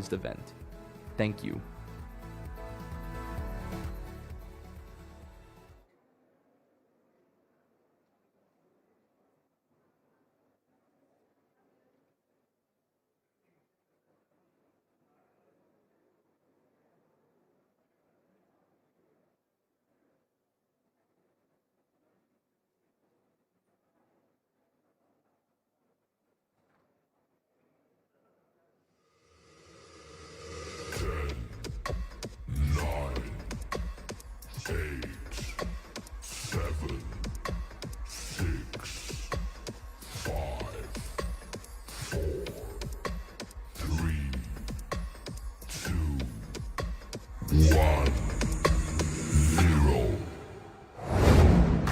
televised event. Thank you.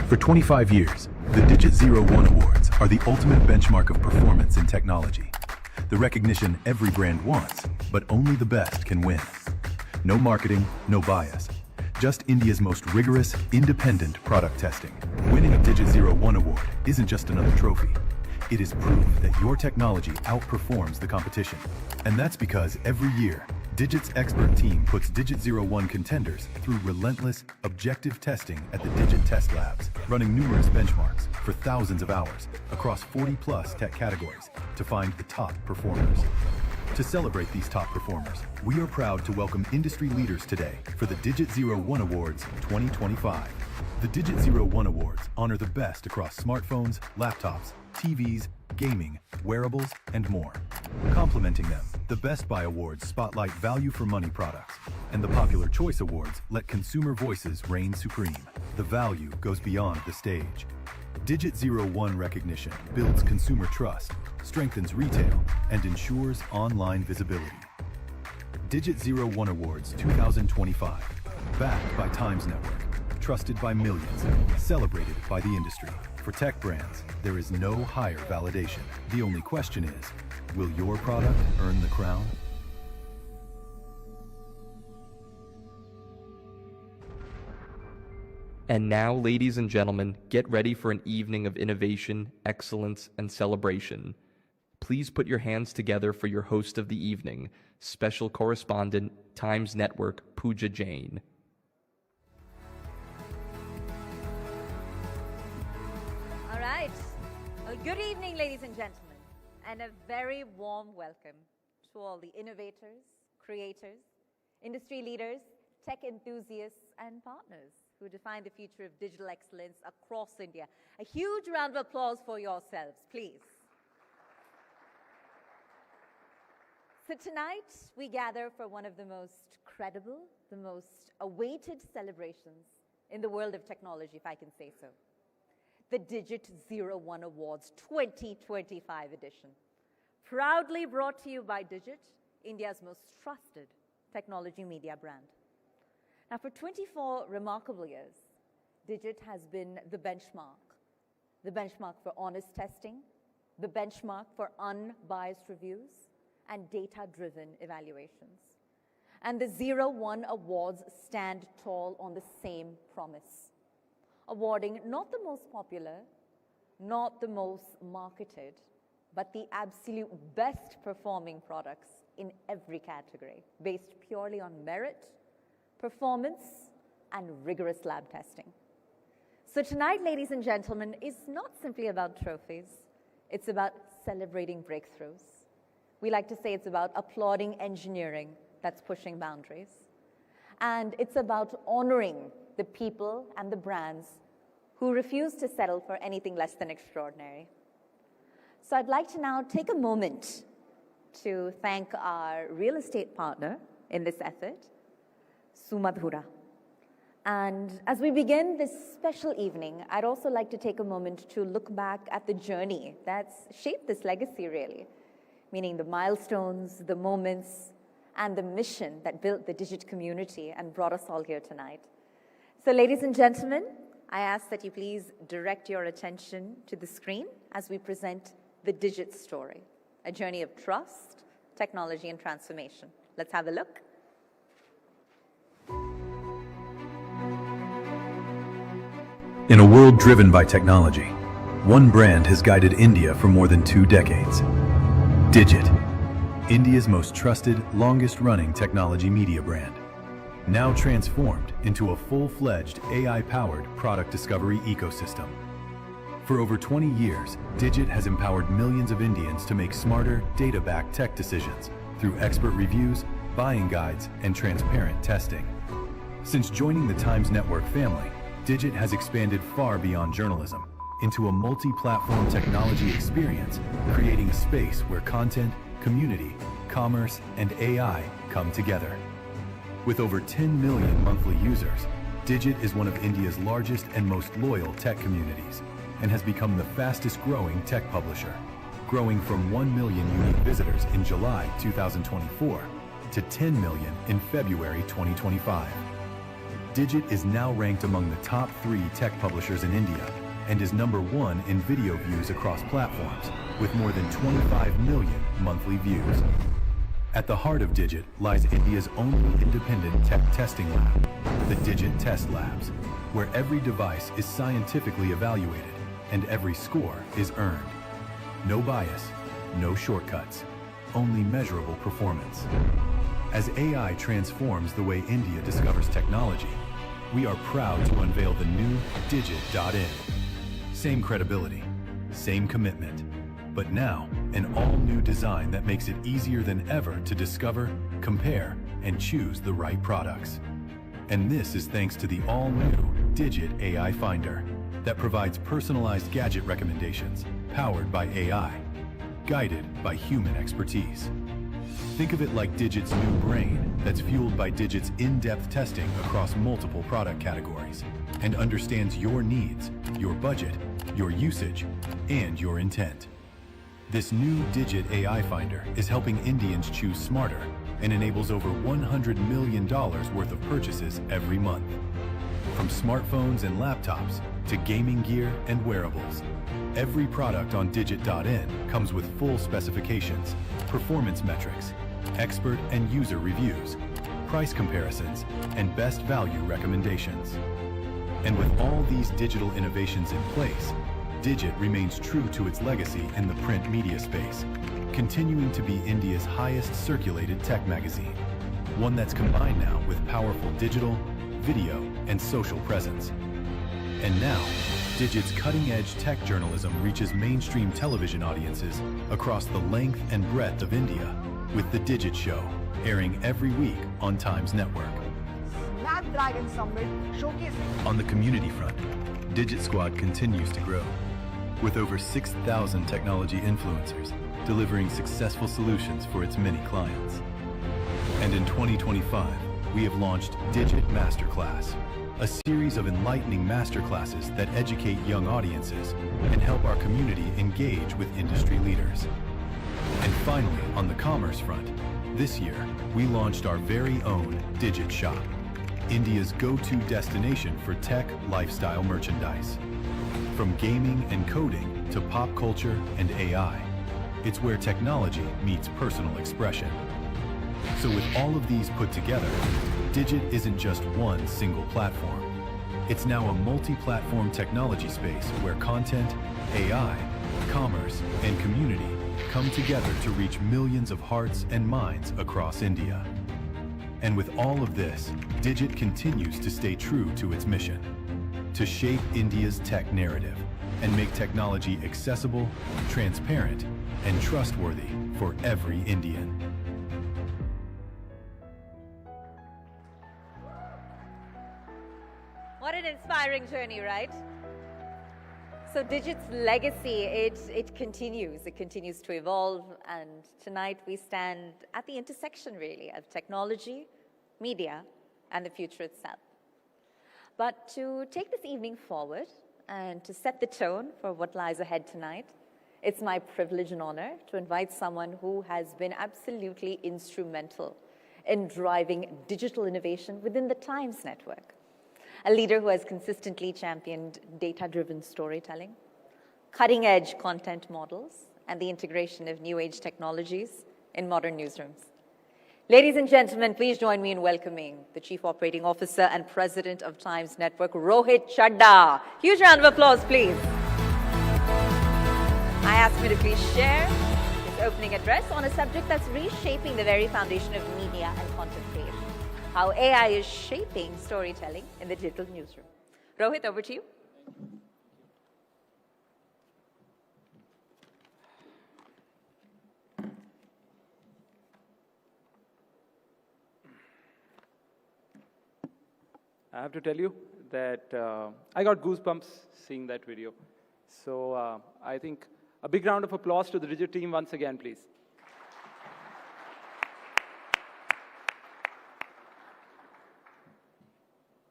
For 25 years, the Digit Zero1 Awards are the ultimate benchmark of performance in technology. The recognition every brand wants, but only the best can win. No marketing, no bias. Just India's most rigorous, independent product testing. Winning a Digit Zero1 Award isn't just another trophy. It is proof that your technology outperforms the competition. And that's because every year, Digit's expert team puts Digit Zero1 contenders through relentless, objective testing at the Digit Test Labs, running numerous benchmarks for thousands of hours across 40+ tech categories to find the top performers. To celebrate these top performers, we are proud to welcome industry leaders today for the Digit Zero1 Awards 2025. The Digit Zero1 Awards honor the best across smartphones, laptops, TVs, gaming, wearables, and more. Complementing them, the Best Buy Awards spotlight value for money products, and the Popular Choice Awards let consumer voices reign supreme. The value goes beyond the stage. Digit Zero1 recognition builds consumer trust, strengthens retail, and ensures online visibility. Digit Zero1 Awards 2025, backed by Times Network, trusted by millions, celebrated by the industry. For tech brands, there is no higher validation. The only question is, will your product earn the crown? And now, ladies and gentlemen, get ready for an evening of innovation, excellence, and celebration. Please put your hands together for your host of the evening, special correspondent, Times Network, Pooja Jain. All right. Well, good evening, ladies and gentlemen, and a very warm welcome to all the innovators, creators, industry leaders, tech enthusiasts, and partners who define the future of digital excellence across India. A huge round of applause for yourselves, please. So tonight, we gather for one of the most credible, the most awaited celebrations in the world of technology, if I can say so. The Digit Zero1 Awards 2025 edition. Proudly brought to you by Digit, India's most trusted technology media brand. Now, for 24 remarkable years, Digit has been the benchmark for honest testing, the benchmark for unbiased reviews, and data-driven evaluations. And the Zero1 Awards stand tall on the same promise, awarding not the most popular, not the most marketed, but the absolute best performing products in every category, based purely on merit, performance, and rigorous lab testing. So tonight, ladies and gentlemen, is not simply about trophies. It's about celebrating breakthroughs. We like to say it's about applauding engineering that's pushing boundaries. And it's about honoring the people and the brands who refuse to settle for anything less than extraordinary. So I'd like to now take a moment to thank our real estate partner in this effort, Sumadhura. And as we begin this special evening, I'd also like to take a moment to look back at the journey that's shaped this legacy, really, meaning the milestones, the moments, and the mission that built the Digit community and brought us all here tonight. So ladies and gentlemen, I ask that you please direct your attention to the screen as we present the Digit story, a journey of trust, technology, and transformation. Let's have a look. In a world driven by technology, one brand has guided India for more than 2 decades. Digit. India's most trusted, longest-running technology media brand. Now transformed into a full-fledged AI-powered product discovery ecosystem. For over 20 years, Digit has empowered millions of Indians to make smarter, data-backed tech decisions through expert reviews, buying guides, and transparent testing. Since joining the Times Network family, Digit has expanded far beyond journalism into a multi-platform technology experience, creating a space where content, community, commerce, and AI come together. With over 10 million monthly users, Digit is one of India's largest and most loyal tech communities and has become the fastest-growing tech publisher, growing from 1 million unique visitors in July 2024 to 10 million in February 2025. Digit is now ranked among the top 3 tech publishers in India and is #1 in video views across platforms, with more than 25 million monthly views. At the heart of Digit lies India's only independent tech testing lab, the Digit Test Labs, where every device is scientifically evaluated and every score is earned. No bias, no shortcuts, only measurable performance. As AI transforms the way India discovers technology, we are proud to unveil the new Digit.in. Same credibility, same commitment, but now an all-new design that makes it easier than ever to discover, compare, and choose the right products. And this is thanks to the all-new Digit AI Finder that provides personalized gadget recommendations powered by AI, guided by human expertise. Think of it like Digit's new brain that's fueled by Digit's in-depth testing across multiple product categories and understands your needs, your budget, your usage, and your intent. This new Digit AI Finder is helping Indians choose smarter and enables over $100 million worth of purchases every month. From smartphones and laptops to gaming gear and wearables, every product on Digit.in comes with full specifications, performance metrics, expert and user reviews, price comparisons, and best value recommendations. And with all these digital innovations in place, Digit remains true to its legacy in the print media space, continuing to be India's highest circulated tech magazine, one that's combined now with powerful digital, video, and social presence. And now, Digit's cutting-edge tech journalism reaches mainstream television audiences across the length and breadth of India, with The Digit Show airing every week on Times Network. Snapdragon Summit showcasing. On the community front, Digit Squad continues to grow, with over 6,000 technology influencers delivering successful solutions for its many clients. And in 2025, we have launched Digit Masterclass, a series of enlightening masterclasses that educate young audiences and help our community engage with industry leaders. And finally, on the commerce front, this year, we launched our very own Digit Shop, India's go-to destination for tech lifestyle merchandise. From gaming and coding to pop culture and AI, it's where technology meets personal expression. So with all of these put together, Digit isn't just one single platform. It's now a multi-platform technology space where content, AI, commerce, and community come together to reach millions of hearts and minds across India. And with all of this, Digit continues to stay true to its mission, to shape India's tech narrative and make technology accessible, transparent, and trustworthy for every Indian. What an inspiring journey, right? So Digit's legacy, it continues to evolve, and tonight we stand at the intersection, really, of technology, media, and the future itself. But to take this evening forward and to set the tone for what lies ahead tonight, it's my privilege and honor to invite someone who has been absolutely instrumental in driving digital innovation within the Times Network. A leader who has consistently championed data-driven storytelling, cutting-edge content models, and the integration of new-age technologies in modern newsrooms. Ladies and gentlemen, please join me in welcoming the Chief Operating Officer and President of Times Network, Rohit Chadha. Huge round of applause, please. I ask you to please share his opening address on a subject that's reshaping the very foundation of media and content creation. How AI is shaping storytelling in the digital newsroom. Rohit, over to you. I have to tell you that I got goosebumps seeing that video. So I think a big round of applause to the Digit team once again, please.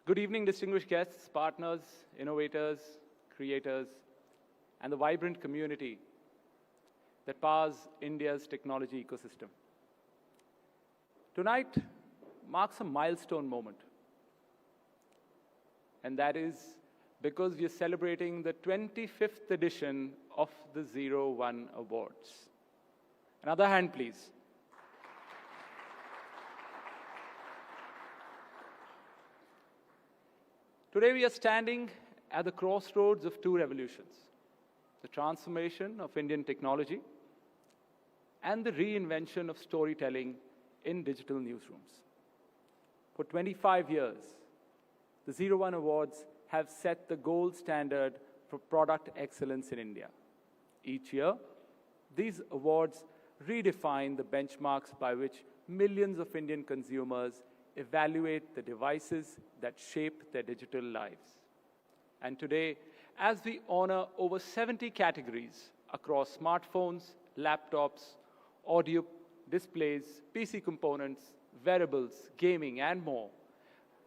Good evening, distinguished guests, partners, innovators, creators, and the vibrant community that powers India's technology ecosystem. Tonight marks a milestone moment. And that is because we are celebrating the 25th edition of the Zero1 Awards. Another hand, please. Today we are standing at the crossroads of two revolutions: the transformation of Indian technology and the reinvention of storytelling in digital newsrooms. For 25 years, the Zero1 Awards have set the gold standard for product excellence in India. Each year, these awards redefine the benchmarks by which millions of Indian consumers evaluate the devices that shape their digital lives. And today, as we honor over 70 categories across smartphones, laptops, audio displays, PC components, wearables, gaming, and more,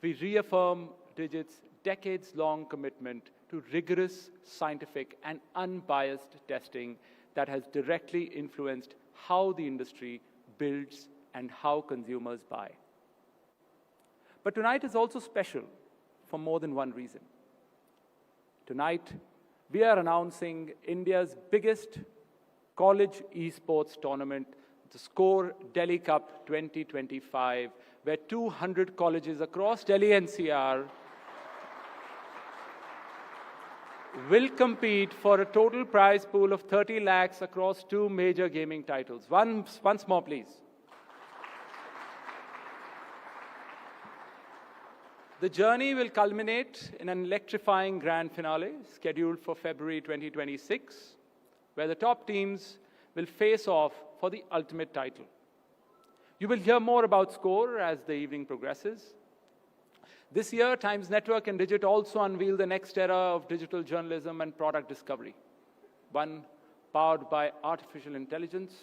we reaffirm Digit's decades-long commitment to rigorous, scientific, and unbiased testing that has directly influenced how the industry builds and how consumers buy. But tonight is also special for more than one reason. Tonight, we are announcing India's biggest college esports tournament, the Score Delhi Cup 2025, where 200 colleges across Delhi NCR will compete for a total prize pool of 30 lakhs across two major gaming titles. Once more, please. The journey will culminate in an electrifying grand finale scheduled for February 2026, where the top teams will face off for the ultimate title. You will hear more about Score as the evening progresses. This year, Times Network and Digit also unveil the next era of digital journalism and product discovery, one powered by artificial intelligence.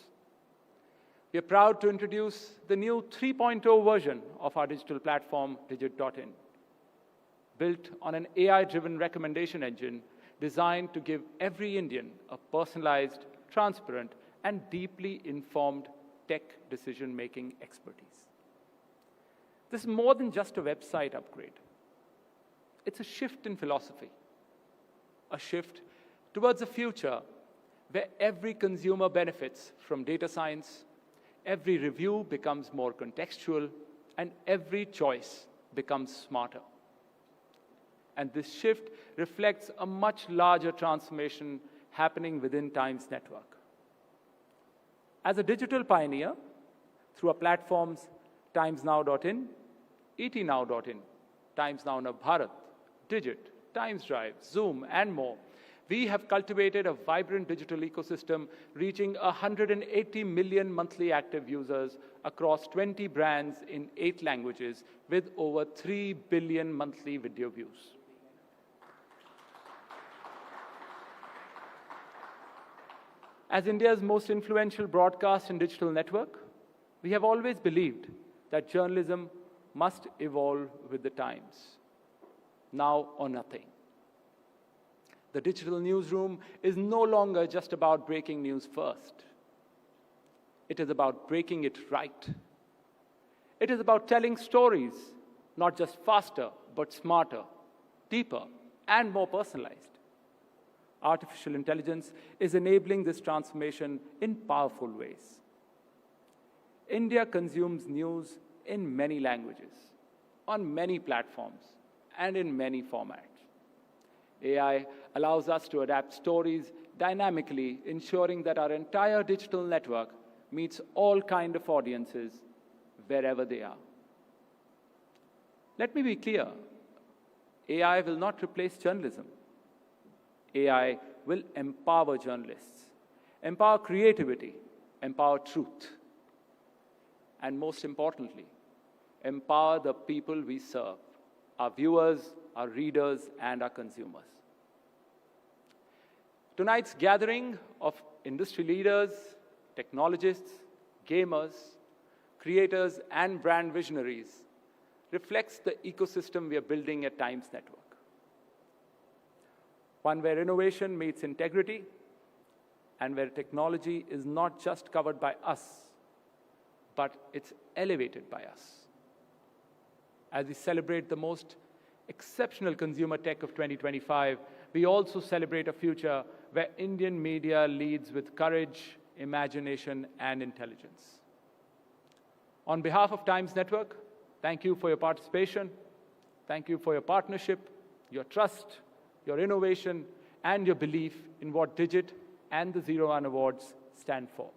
We are proud to introduce the new 3.0 version of our digital platform, Digit.in, built on an AI-driven recommendation engine designed to give every Indian a personalized, transparent, and deeply informed tech decision-making expertise. This is more than just a website upgrade. It's a shift in philosophy, a shift towards a future where every consumer benefits from data science, every review becomes more contextual, and every choice becomes smarter. And this shift reflects a much larger transformation happening within Times Network. As a digital pioneer, through our platforms timesnow.in, etnow.in, Times Now Bharat, Digit, Times Drive, Zoom, and more, we have cultivated a vibrant digital ecosystem reaching 180 million monthly active users across 20 brands in 8 languages with over 3 billion monthly video views. As India's most influential broadcast and digital network, we have always believed that journalism must evolve with the times, now or nothing. The digital newsroom is no longer just about breaking news first. It is about breaking it right. It is about telling stories, not just faster, but smarter, deeper, and more personalized. Artificial intelligence is enabling this transformation in powerful ways. India consumes news in many languages, on many platforms, and in many formats. AI allows us to adapt stories dynamically, ensuring that our entire digital network meets all kinds of audiences wherever they are. Let me be clear. AI will not replace journalism. AI will empower journalists, empower creativity, empower truth, and most importantly, empower the people we serve, our viewers, our readers, and our consumers. Tonight's gathering of industry leaders, technologists, gamers, creators, and brand visionaries reflects the ecosystem we are building at Times Network. One where innovation meets integrity and where technology is not just covered by us, but it's elevated by us. As we celebrate the most exceptional consumer tech of 2025, we also celebrate a future where Indian media leads with courage, imagination, and intelligence. On behalf of Times Network, thank you for your participation. Thank you for your partnership, your trust, your innovation, and your belief in what Digit and the Zero1 Awards stand for.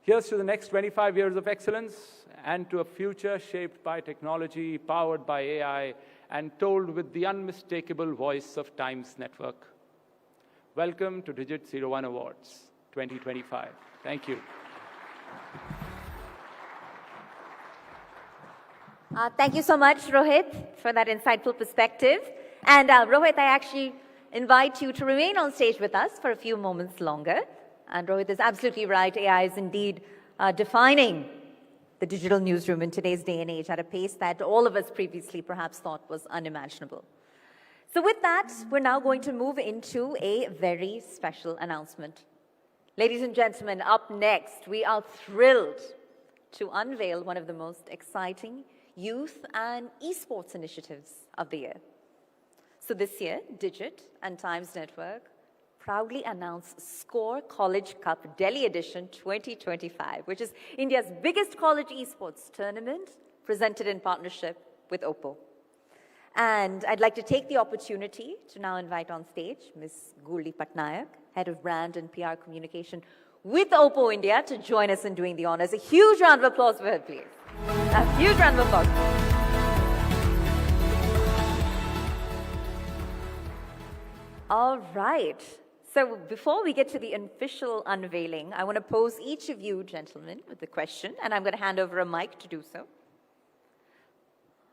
Here's to the next 25 years of excellence and to a future shaped by technology, powered by AI, and told with the unmistakable voice of Times Network. Welcome to Digit Zero1 Awards 2025. Thank you. Thank you so much, Rohit, for that insightful perspective. And Rohit, I actually invite you to remain on stage with us for a few moments longer. And Rohit is absolutely right. AI is indeed defining the digital newsroom in today's day and age at a pace that all of us previously perhaps thought was unimaginable. So with that, we're now going to move into a very special announcement. Ladies and gentlemen, up next, we are thrilled to unveil one of the most exciting youth and esports initiatives of the year. So this year, Digit and Times Network proudly announce Score College Cup Delhi Edition 2025, which is India's biggest college esports tournament presented in partnership with Oppo. And I'd like to take the opportunity to now invite on stage Ms. Gurli Patnaik, Head of Brand and PR Communication with Oppo India, to join us in doing the honors. A huge round of applause for her, please. A huge round of applause. All right. So before we get to the official unveiling, I want to pose each of you gentlemen with a question, and I'm going to hand over a mic to do so.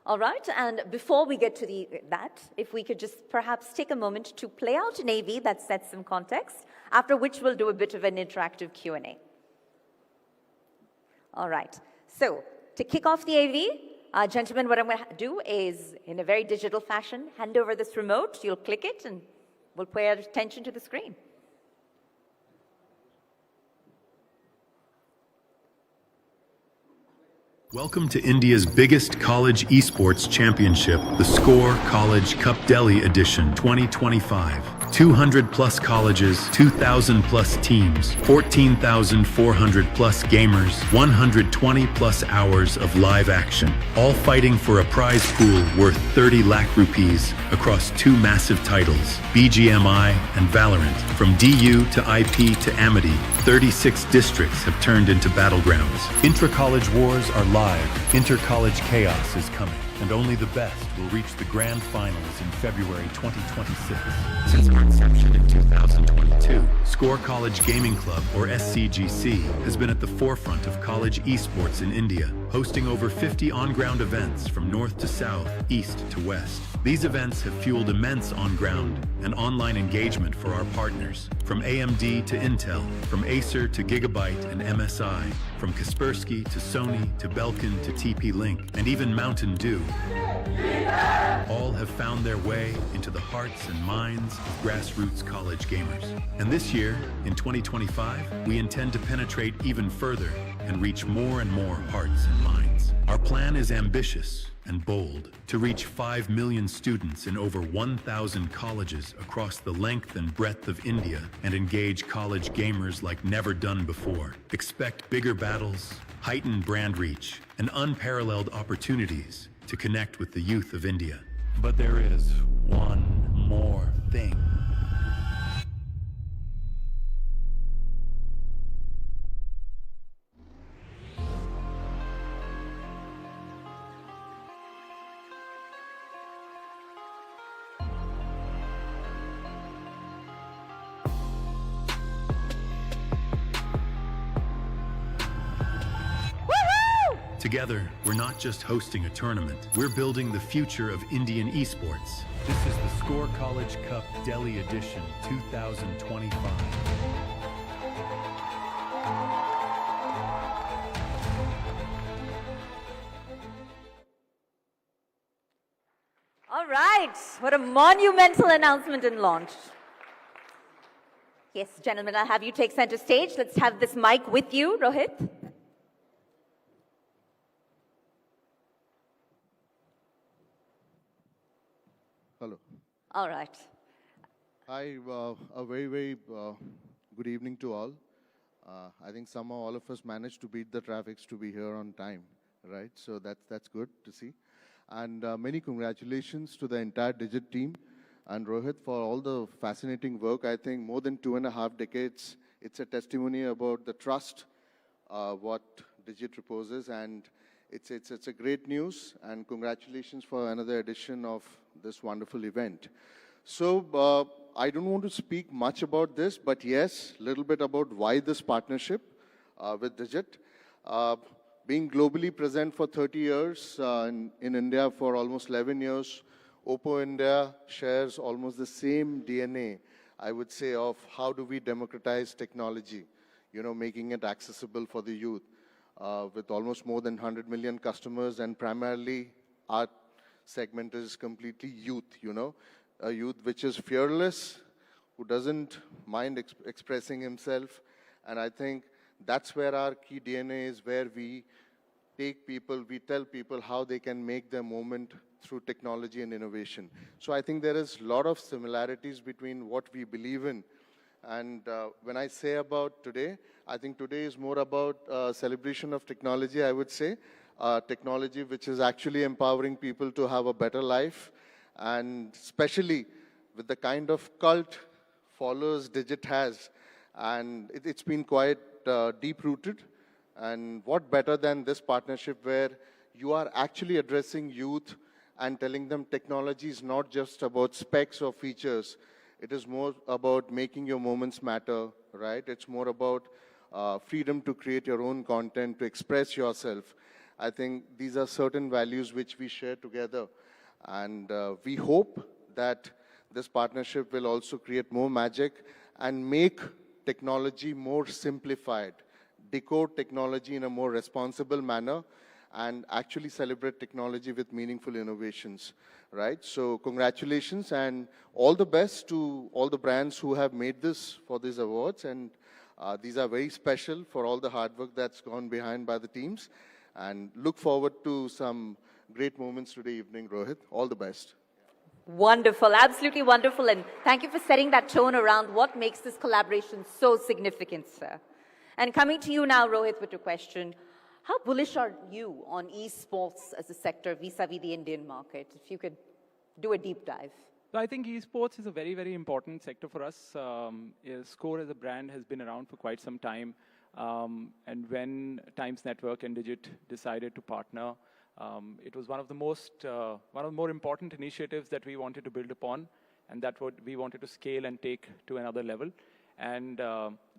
All right, and before we get to that, if we could just perhaps take a moment to play out an AV that sets some context, after which we'll do a bit of an interactive Q&A. All right, so to kick off the AV, gentlemen, what I'm going to do is, in a very digital fashion, hand over this remote, you'll click it, and we'll pay attention to the screen. Welcome to India's biggest college esports championship, the Score College Cup Delhi Edition 2025. 200 plus colleges, 2,000 plus teams, 14,400 plus gamers, 120 plus hours of live action, all fighting for a prize pool worth 30 lakh rupees across two massive titles, BGMI and Valorant. From DU to IP to Amity, 36 districts have turned into battlegrounds. Intra-college wars are live, inter-college chaos is coming, and only the best will reach the grand finals in February 2026. Since our inception in 2022, Score College Gaming Club, or SCGC, has been at the forefront of college esports in India, hosting over 50 on-ground events from north to south, east to west. These events have fueled immense on-ground and online engagement for our partners, from AMD to Intel, from Acer to Gigabyte and MSI, from Kaspersky to Sony to Belkin to TP-Link, and even Mountain Dew. All have found their way into the hearts and minds of grassroots college gamers. And this year, in 2025, we intend to penetrate even further and reach more and more hearts and minds. Our plan is ambitious and bold, to reach 5 million students in over 1,000 colleges across the length and breadth of India and engage college gamers like never done before. Expect bigger battles, heightened brand reach, and unparalleled opportunities to connect with the youth of India. But there is one more Together, we're not just hosting a tournament, we're building the future of Indian esports. This is the Score College Cup Delhi Edition 2025. All right, what a monumental announcement and launch. Yes, gentlemen, I'll have you take center stage. Let's have this mic with you, Rohit. Hello. All right. Hi, a very good evening to all. I think somehow all of us managed to beat the traffics to be here on time, right? So that's good to see. And many congratulations to the entire Digit team and Rohit for all the fascinating work. I think more than 2.5 decades, it's a testimony about the trust what Digit reposes, and it's a great news, and congratulations for another edition of this wonderful event. So I don't want to speak much about this, but yes, a little bit about why this partnership with Digit. Being globally present for 30 years, in India for almost 11 years, Oppo India shares almost the same DNA, I would say, of how do we democratize technology, making it accessible for the youth. With almost more than 100 million customers, and primarily our segment is completely youth, a youth which is fearless, who doesn't mind expressing himself. And I think that's where our key DNA is, where we take people, we tell people how they can make their moment through technology and innovation. So I think there is a lot of similarities between what we believe in. And when I say about today, I think today is more about celebration of technology, I would say. Technology which is actually empowering people to have a better life, and especially with the kind of cult followers Digit has. And it's been quite deep-rooted. And what better than this partnership where you are actually addressing youth and telling them technology is not just about specs or features. It is more about making your moments matter, right? It's more about freedom to create your own content, to express yourself. I think these are certain values which we share together. And we hope that this partnership will also create more magic and make technology more simplified, decode technology in a more responsible manner, and actually celebrate technology with meaningful innovations, right? So congratulations and all the best to all the brands who have made this for these awards. And these are very special for all the hard work that's gone behind by the teams. And look forward to some great moments today evening, Rohit. All the best. Wonderful, absolutely wonderful. And thank you for setting that tone around what makes this collaboration so significant, sir. And coming to you now, Rohit, with your question. How bullish are you on esports as a sector vis-a-vis the Indian market? If you could do a deep dive. So I think esports is a very important sector for us. Score as a brand has been around for quite some time. And when Times Network and Digit decided to partner, it was one of the more important initiatives that we wanted to build upon, and that what we wanted to scale and take to another level. And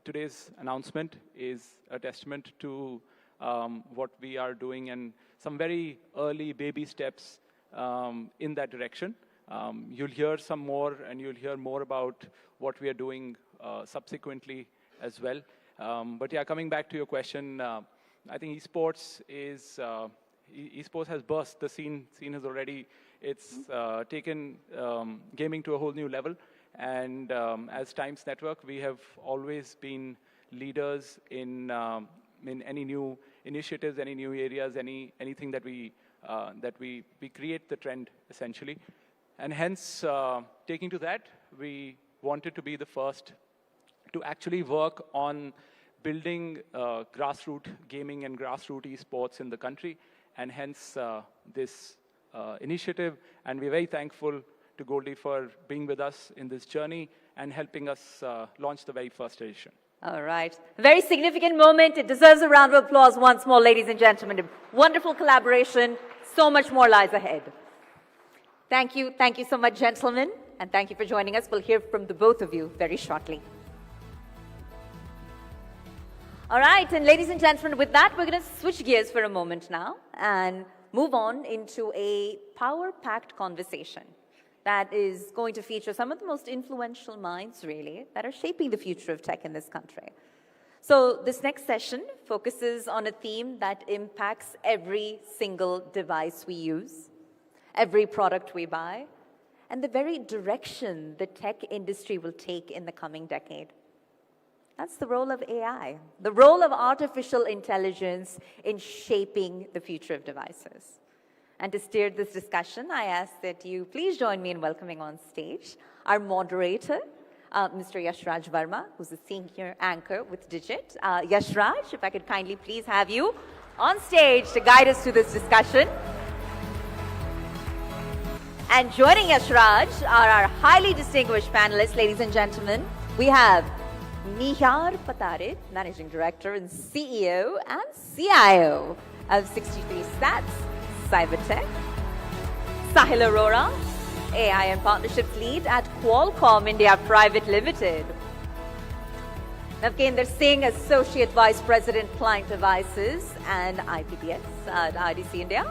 today's announcement is a testament to what we are doing and some very early baby steps in that direction. You'll hear some more, and you'll hear more about what we are doing subsequently as well. But yeah, coming back to your question, I think esports has burst. The scene has already, it's taken gaming to a whole new level. And as Times Network, we have always been leaders in any new initiatives, any new areas, anything that we create the trend essentially. And hence, taking to that, we wanted to be the first to actually work on building grassroots gaming and grassroots esports in the country, and hence this initiative. And we're very thankful to Goldie for being with us in this journey and helping us launch the very first edition. All right. A very significant moment. It deserves a round of applause once more, ladies and gentlemen. A wonderful collaboration. So much more lies ahead. Thank you. Thank you so much, gentlemen. And thank you for joining us. We'll hear from the both of you very shortly. All right, and ladies and gentlemen, with that, we're going to switch gears for a moment now and move on into a power-packed conversation that is going to feature some of the most influential minds, really, that are shaping the future of tech in this country. So this next session focuses on a theme that impacts every single device we use, every product we buy, and the very direction the tech industry will take in the coming decade. That's the role of AI, the role of artificial intelligence in shaping the future of devices. And to steer this discussion, I ask that you please join me in welcoming on stage our moderator, Mr. Yashraj Verma, who's a senior anchor with Digit. Yashraj, if I could kindly please have you on stage to guide us through this discussion. And joining Yashraj are our highly distinguished panelists, ladies and gentlemen. We have Nihar Patare, Managing Director and CEO and CIO of 63 Stats Cybertech. Sahil Arora, AI and Partnerships Lead at Qualcomm India Private Limited. Navkendra Singh, Associate Vice President, Client Devices and IPPS at IDC India.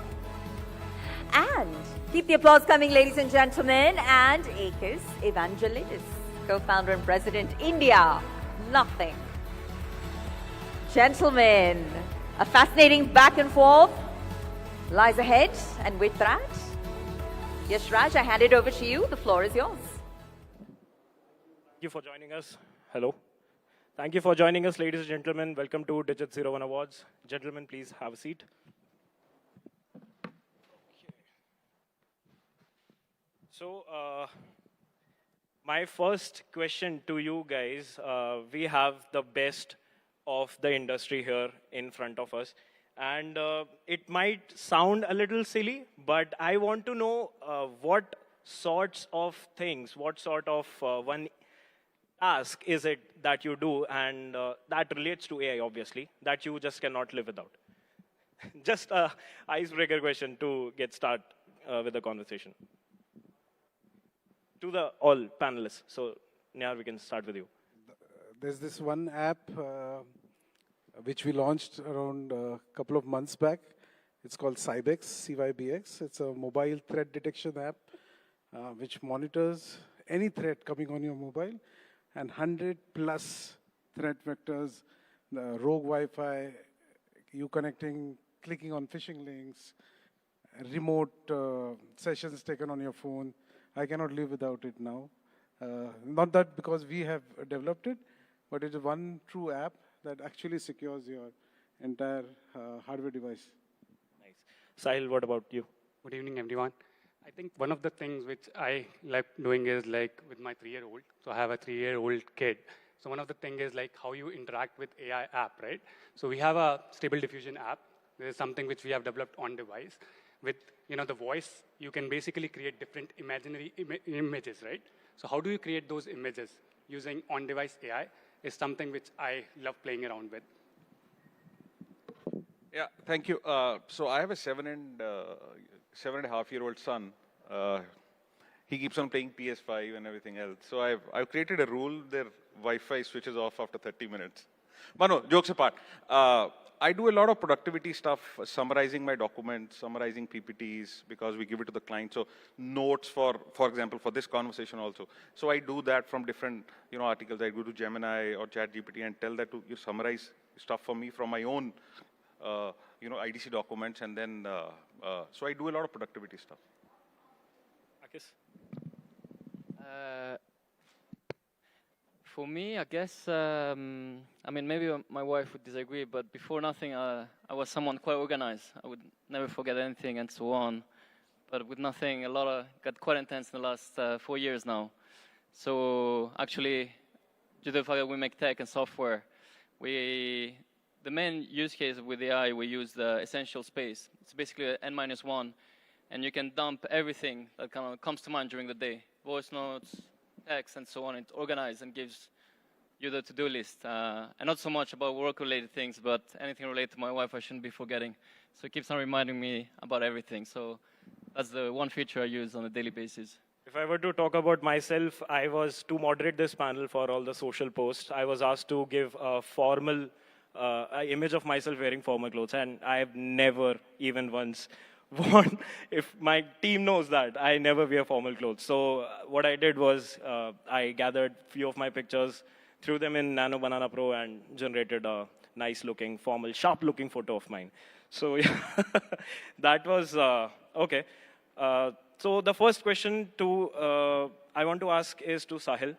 And keep the applause coming, ladies and gentlemen, and Akis Evangelidis, Co-Founder and President, India. Nothing. Gentlemen, a fascinating back and forth lies ahead, and with that, Yashraj, I hand it over to you. The floor is yours. Thank you for joining us. Hello. Thank you for joining us, ladies and gentlemen. Welcome to Digit Zero1 Awards. Gentlemen, please have a seat. So, my first question to you guys, we have the best of the industry here in front of us. And it might sound a little silly, but I want to know what sorts of things, what sort of one task is it that you do, and that relates to AI, obviously, that you just cannot live without. Just an icebreaker question to get started with the conversation. To the all panelists. So, Nihar, we can start with you. There's this one app which we launched around a couple of months back. It's called Cybex, CYBX. It's a mobile threat detection app which monitors any threat coming on your mobile, and 100 plus threat vectors, rogue Wi-Fi, you connecting, clicking on phishing links, remote sessions taken on your phone. I cannot live without it now. Not that because we have developed it, but it is one true app that actually secures your entire hardware device. Nice. Sahil, what about you? Good evening, everyone. I think one of the things which I like doing is like with my 3-year-old. So I have a 3-year-old kid. So one of the things is like how you interact with AI app, right? So we have a Stable Diffusion app. This is something which we have developed on device. With the voice, you can basically create different imaginary images, right? So how do you create those images using on-device AI is something which I love playing around with. Yeah, thank you. So I have a 7.5-year-old son. He keeps on playing PS5 and everything else. So I've created a rule their Wi-Fi switches off after 30 minutes. But no, jokes apart. I do a lot of productivity stuff, summarizing my documents, summarizing PPTs, because we give it to the client. So notes, for example, for this conversation also. So I do that from different articles. I go to Gemini or ChatGPT and tell that to summarize stuff for me from my own IDC documents. And then, so I do a lot of productivity stuff. Akis? For me, I guess, I mean, maybe my wife would disagree, but before nothing, I was someone quite organized. I would never forget anything and so on. But with nothing, got quite intense in the last 4 years now. So actually, due to the fact that we make tech and software, the main use case with AI, we use the essential space. It's basically an N-1, and you can dump everything that kind of comes to mind during the day. Voice notes, text, and so on. It organizes and gives you the to-do list. And not so much about work-related things, but anything related to my wife I shouldn't be forgetting. So it keeps on reminding me about everything. So that's the one feature I use on a daily basis. If I were to talk about myself, I was to moderate this panel for all the social posts. I was asked to give a formal an image of myself wearing formal clothes, and I have never even once worn, if my team knows that, I never wear formal clothes. So what I did was I gathered few of my pictures, threw them in Nano Banana Pro, and generated a nice-looking, formal, sharp-looking photo of mine. So yeah, that was okay. So the first question I want to ask is to Sahil.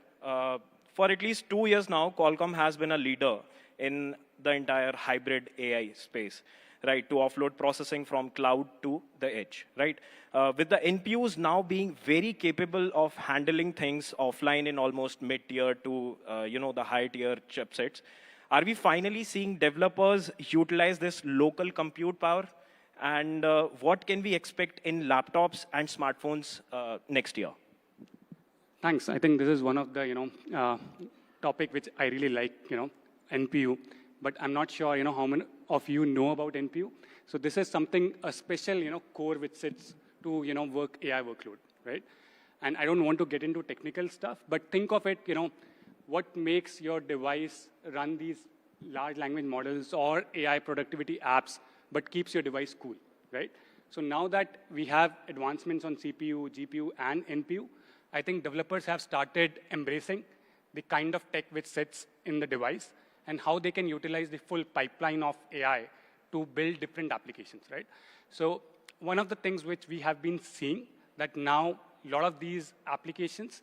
For at least 2 years now, Qualcomm has been a leader in the entire hybrid AI space, right, to offload processing from cloud to the edge, right? With the NPUs now being very capable of handling things offline in almost mid-tier to the high-tier chipsets, are we finally seeing developers utilize this local compute power? And what can we expect in laptops and smartphones next year? Thanks. I think this is one of the topic which I really like, NPU. But I'm not sure how many of you know about NPU. So this is something, a special core which sits to work AI workload, right? And I don't want to get into technical stuff, but think of it, what makes your device run these large language models or AI productivity apps, but keeps your device cool, right? So now that we have advancements on CPU, GPU, and NPU, I think developers have started embracing the kind of tech which sits in the device and how they can utilize the full pipeline of AI to build different applications, right? So one of the things which we have been seeing that now a lot of these applications,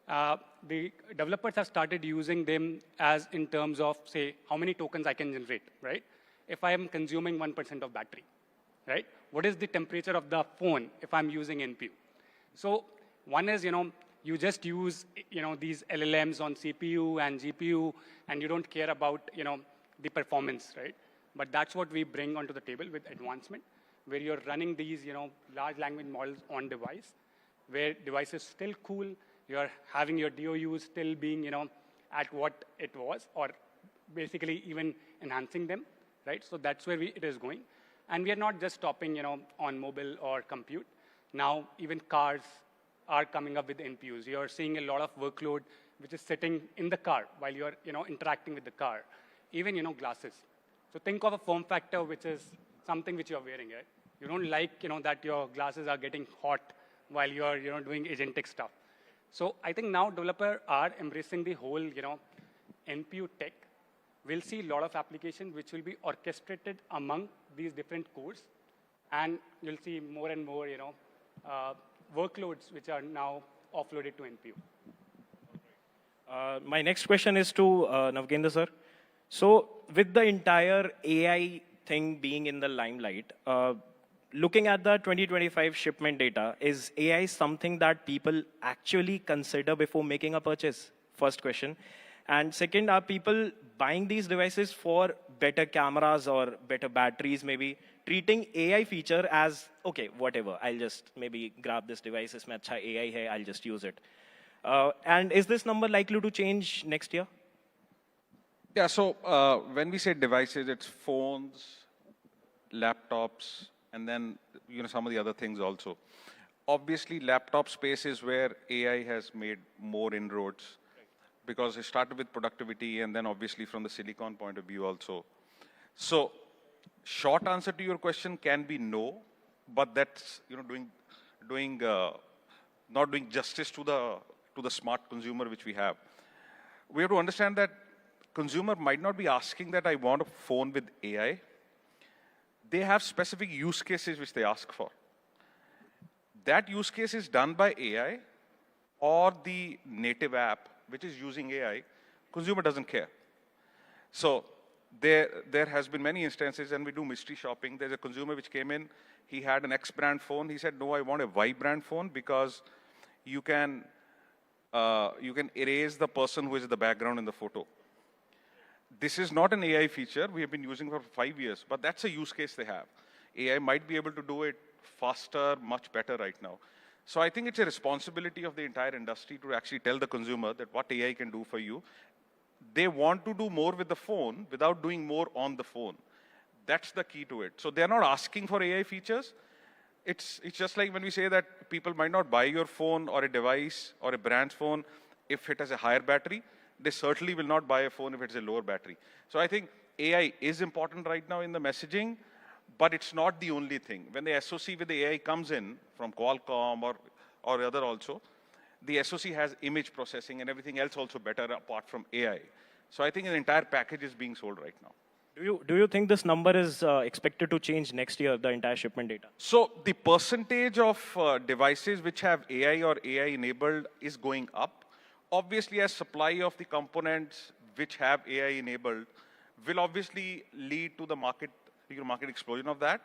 the developers have started using them as in terms of, say, how many tokens I can generate, right? If I am consuming 1% of battery, right? What is the temperature of the phone if I'm using NPU? So one is, you just use, these LLMs on CPU and GPU, and you don't care about, the performance, right? But that's what we bring onto the table with advancement, where you're running these, large language models on device, where device is still cool, you're having your DOUs still being, at what it was, or basically even enhancing them, right? So that's where it is going. And we are not just stopping, on mobile or compute. Now, even cars are coming up with NPUs. You're seeing a lot of workload which is sitting in the car while you're, interacting with the car. Even, glasses. So think of a form factor which is something which you're wearing, right? You don't like, that your glasses are getting hot while you're, doing agentic stuff. So I think now developers are embracing the whole, NPU tech. We'll see a lot of applications which will be orchestrated among these different cores. And you'll see more and more, workloads which are now offloaded to NPU. My next question is to Navgendra sir. So with the entire AI thing being in the limelight, looking at the 2025 shipment data, is AI something that people actually consider before making a purchase? First question. And second, are people buying these devices for better cameras or better batteries, maybe treating AI feature as, okay, whatever, I'll just maybe grab this device, isme acha AI hai, I'll just use it. And is this number likely to change next year? Yeah, so when we say devices, it's phones, laptops, and then some of the other things also. Obviously, laptop space is where AI has made more inroads because it started with productivity and then obviously from the silicon point of view also. So short answer to your question can be no, but that's not doing justice to the smart consumer which we have. We have to understand that consumer might not be asking that I want a phone with AI. They have specific use cases which they ask for. That use case is done by AI or the native app which is using AI. Consumer doesn't care. So there has been many instances, and we do mystery shopping. There's a consumer which came in. He had an X brand phone. He said, no, I want a Y brand phone because you can erase the person who is in the background in the photo. This is not an AI feature we have been using for 5 years, but that's a use case they have. AI might be able to do it faster, much better right now. So I think it's a responsibility of the entire industry to actually tell the consumer that what AI can do for you. They want to do more with the phone without doing more on the phone. That's the key to it. So they're not asking for AI features. It's just like when we say that people might not buy your phone or a device or a brand's phone if it has a higher battery. They certainly will not buy a phone if it's a lower battery. So I think AI is important right now in the messaging, but it's not the only thing. When the SoC with the AI comes in from Qualcomm or other also, the SoC has image processing and everything else also better apart from AI. So I think an entire package is being sold right now. Do you think this number is expected to change next year, the entire shipment data? So the percentage of devices which have AI or AI enabled is going up. Obviously, as supply of the components which have AI enabled will obviously lead to the market explosion of that.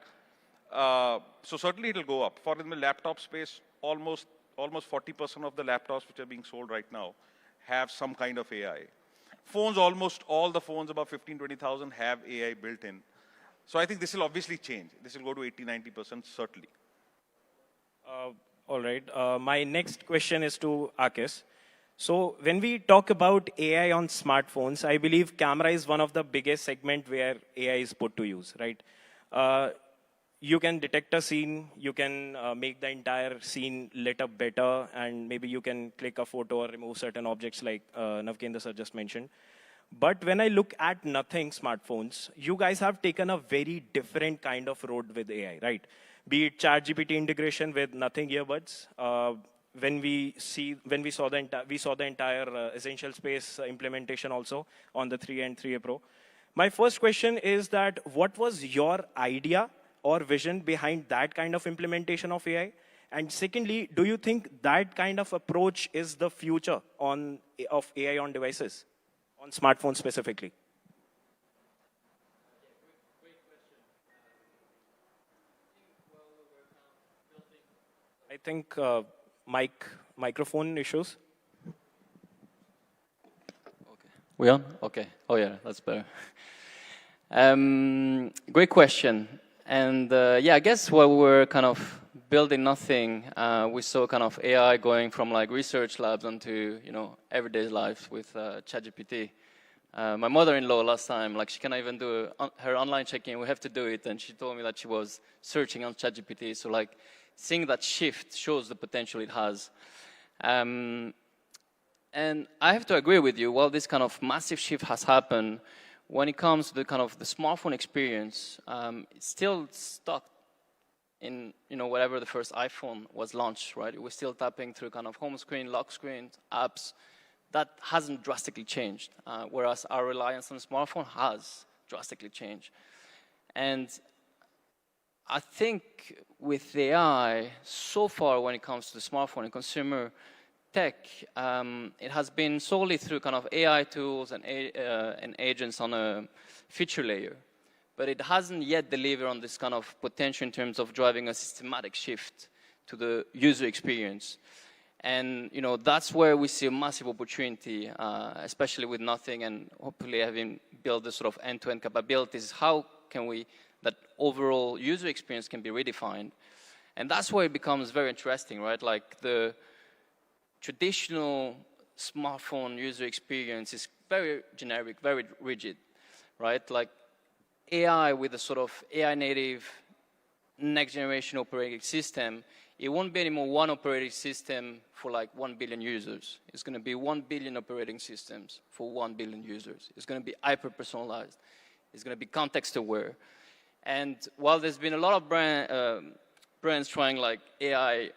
So certainly it will go up. For in the laptop space, almost 40% of the laptops which are being sold right now have some kind of AI. Phones, almost all the phones above 15, 20,000 have AI built in. So I think this will obviously change. This will go to 80, 90%, certainly. All right. My next question is to Akis. So when we talk about AI on smartphones, I believe camera is one of the biggest segment where AI is put to use, right? You can detect a scene, you can make the entire scene lit up better, and maybe you can click a photo or remove certain objects like Navkendra sir just mentioned. But when I look at Nothing smartphones, you guys have taken a very different kind of road with AI, right? Be it ChatGPT integration with Nothing earbuds. When we saw the entire Essential Space implementation also on the 3 and 3A Pro. My first question is that what was your idea or vision behind that kind of implementation of AI? And secondly, do you think that kind of approach is the future of AI on devices, on smartphones specifically? I think microphone issues. Okay. We on? Okay. Oh yeah, that's better. Great question. And yeah, I guess while we were kind of building Nothing, we saw kind of AI going from like research labs onto, everyday life with ChatGPT. My mother-in-law last time, like she cannot even do her online check-in, we have to do it. And she told me that she was searching on ChatGPT. So like seeing that shift shows the potential it has. And I have to agree with you, while this kind of massive shift has happened, when it comes to the kind of the smartphone experience, it's still stuck in, whatever the first iPhone was launched, right? We're still tapping through kind of home screen, lock screen, apps. That hasn't drastically changed, whereas our reliance on the smartphone has drastically changed. And I think with AI, so far when it comes to the smartphone and consumer tech, it has been solely through kind of AI tools and agents on a feature layer. But it hasn't yet delivered on this kind of potential in terms of driving a systematic shift to the user experience. And that's where we see a massive opportunity, especially with Nothing and hopefully having built the sort of end-to-end capabilities. How can that overall user experience can be redefined? And that's where it becomes very interesting, right? Like the traditional smartphone user experience is very generic, very rigid, right? Like AI with a sort of AI native next generation operating system, it won't be anymore one operating system for like 1 billion users. It's going to be 1 billion operating systems for 1 billion users. It's going to be hyper-personalized. It's going to be context-aware. And while there's been a lot of brands trying like AI,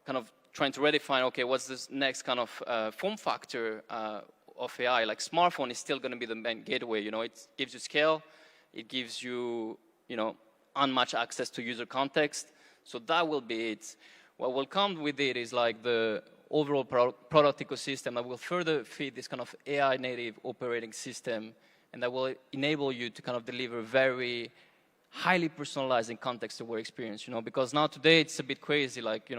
kind of trying to redefine, okay, what's this next kind of form factor of AI, like smartphone is still going to be the main gateway. It gives you scale. It gives you, unmatched access to user context. So that will be it. What will come with it is like the overall product ecosystem that will further feed this kind of AI native operating system, and that will enable you to kind of deliver very highly personalized and context-aware experience, because now today it's a bit crazy, like,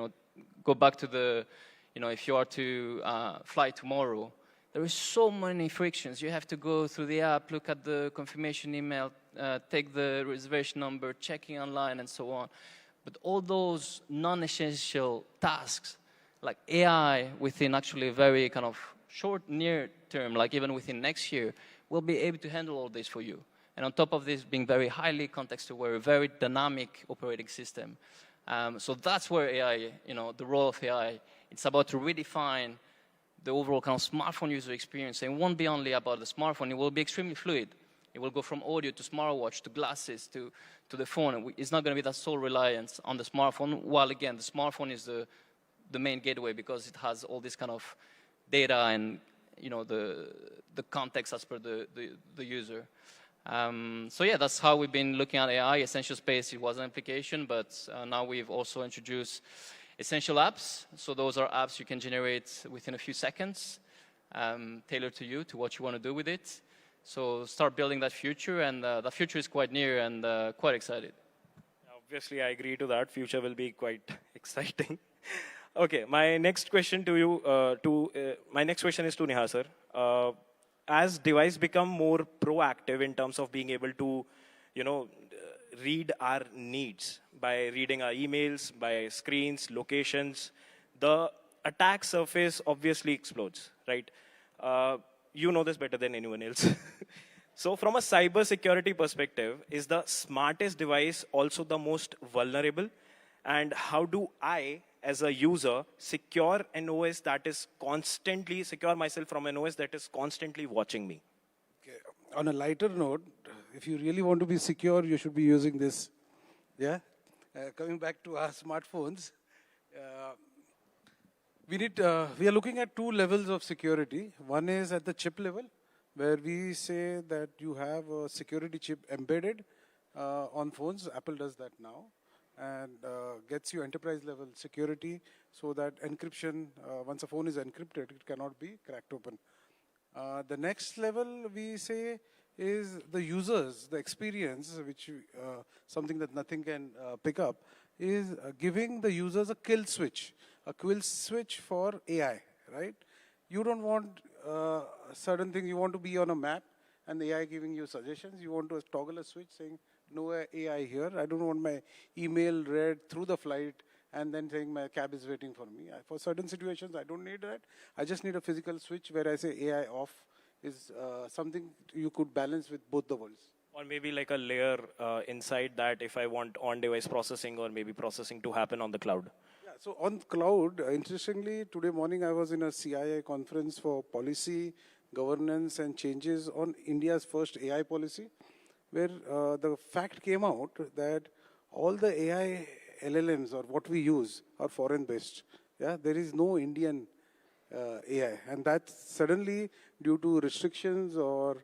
go back to the, if you are to fly tomorrow, there is so many frictions. You have to go through the app, look at the confirmation email, take the reservation number, checking online, and so on. But all those non-essential tasks, like AI within actually a very kind of short, near term, like even within next year, will be able to handle all this for you. And on top of this, being very highly context-aware, very dynamic operating system. So that's where AI, the role of AI, it's about to redefine the overall kind of smartphone user experience. And it won't be only about the smartphone, it will be extremely fluid. It will go from audio to smartwatch to glasses to the phone. It's not going to be that sole reliance on the smartphone, while again, the smartphone is the main gateway because it has all this kind of data and the context as per the user. So yeah, that's how we've been looking at AI. Essential Space, it was an application, but now we've also introduced essential apps. So those are apps you can generate within a few seconds, tailored to you, to what you want to do with it. So start building that future, and that future is quite near and quite excited. Obviously, I agree to that. Future will be quite exciting. Okay, my next question to you, my next question is to Neha, sir. As device become more proactive in terms of being able to, read our needs by reading our emails, by screens, locations, the attack surface obviously explodes, right? You know this better than anyone else. So from a cyber security perspective, is the smartest device also the most vulnerable? And how do I, as a user, secure myself from an OS that is constantly watching me? Okay. On a lighter note, if you really want to be secure, you should be using this. Yeah? Coming back to our smartphones, we are looking at two levels of security. One is at the chip level, where we say that you have a security chip embedded on phones. Apple does that now, and gets you enterprise level security so that encryption, once a phone is encrypted, it cannot be cracked open. The next level we say is the users, the experience, which something that nothing can pick up, is giving the users a kill switch for AI, right? You don't want certain things. You want to be on a map and the AI giving you suggestions. You want to toggle a switch saying, no AI here. I don't want my email read through the flight and then saying my cab is waiting for me. For certain situations, I don't need that. I just need a physical switch where I say AI off is something you could balance with both the worlds. Or maybe like a layer inside that if I want on-device processing or maybe processing to happen on the cloud. Yeah, so on cloud, interestingly, today morning I was in a CIA conference for policy, governance and changes on India's first AI policy, where the fact came out that all the AI LLMs or what we use are foreign-based. Yeah, there is no Indian AI, and that's suddenly due to restrictions or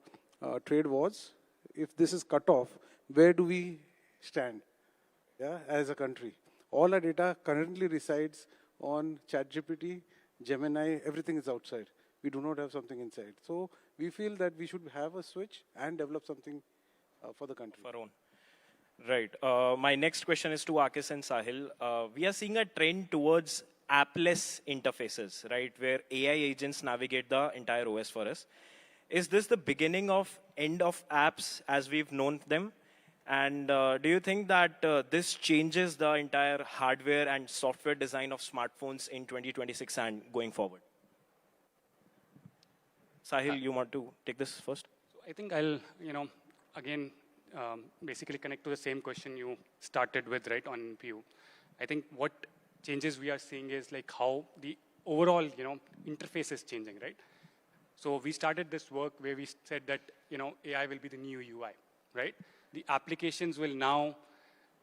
trade wars. If this is cut off, where do we stand? Yeah, as a country, all our data currently resides on ChatGPT, Gemini. Everything is outside. We do not have something inside. So we feel that we should have a switch and develop something for the country. For our own. Right. My next question is to Akis and Sahil. We are seeing a trend towards appless interfaces, right, where AI agents navigate the entire OS for us. Is this the beginning of end of apps as we've known them? And do you think that this changes the entire hardware and software design of smartphones in 2026 and going forward? Sahil, you want to take this first? So I think I'll, again, basically connect to the same question you started with, right, on NPU. I think what changes we are seeing is like how the overall, interface is changing, right? So we started this work where we said that, AI will be the new UI, right? The applications will now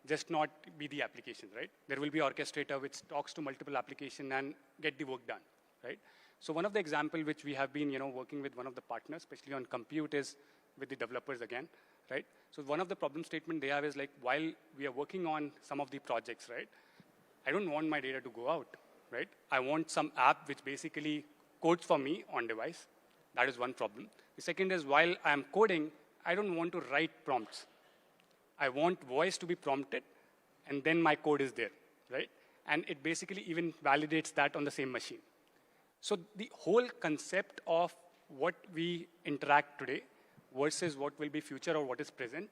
just not be the applications, right? There will be orchestrator which talks to multiple applications and get the work done, right? So one of the examples which we have been, working with one of the partners, especially on compute, is with the developers again, right? So one of the problem statement they have is like, while we are working on some of the projects, right? I don't want my data to go out, right? I want some app which basically codes for me on device. That is one problem. The second is while I'm coding, I don't want to write prompts. I want voice to be prompted, and then my code is there, right? And it basically even validates that on the same machine. So the whole concept of what we interact today versus what will be future or what is present,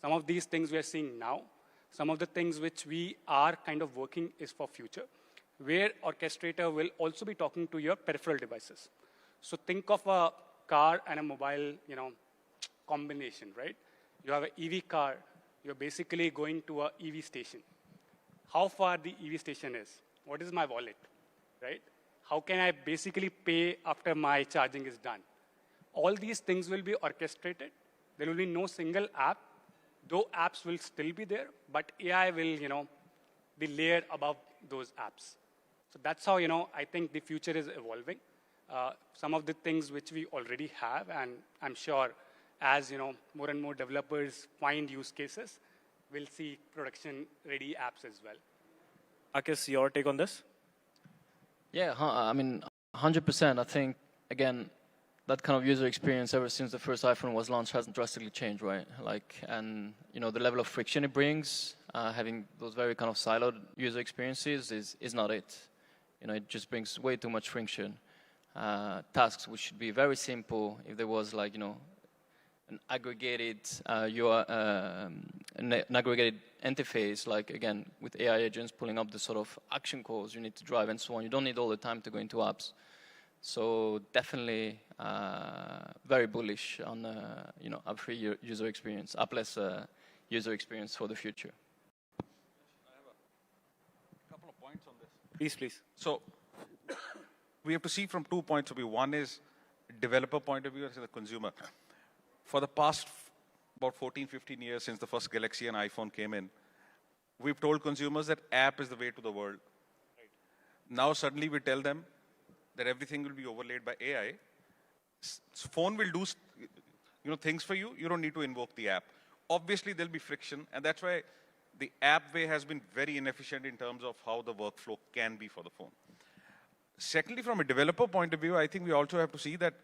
some of these things we are seeing now, some of the things which we are kind of working is for future, where orchestrator will also be talking to your peripheral devices. So think of a car and a mobile, combination, right? You have an EV car, you're basically going to a EV station. How far the EV station is? What is my wallet, right? How can I basically pay after my charging is done? All these things will be orchestrated there will be no single app, though apps will still be there, but AI will, be layered above those apps. So that's how, I think the future is evolving. Some of the things which we already have, and I'm sure as, more and more developers find use cases, we'll see production-ready apps as well. Akis, your take on this? Yeah, I mean, 100%. I think, again, that kind of user experience ever since the first iPhone was launched hasn't drastically changed, right? And the level of friction it brings, having those very kind of siloed user experiences is not it. It just brings way too much friction. Tasks which should be very simple if there was an aggregated an aggregated interface, like again with AI agents pulling up the sort of action calls you need to drive and so on. You don't need all the time to go into apps. So definitely very bullish on app-free user experience, app-less user experience for the future. I have a couple of points on this. Please. So we have to see from 2 points of view. One is developer point of view and the consumer. For the past about 14, 15 years since the first Galaxy and iPhone came in, we've told consumers that app is the way to the world. Right. Now suddenly we tell them that everything will be overlaid by AI. Phone will do things for you. You don't need to invoke the app. Obviously, there'll be friction, and that's why the app way has been very inefficient in terms of how the workflow can be for the phone. Secondly, from a developer point of view, I think we also have to see that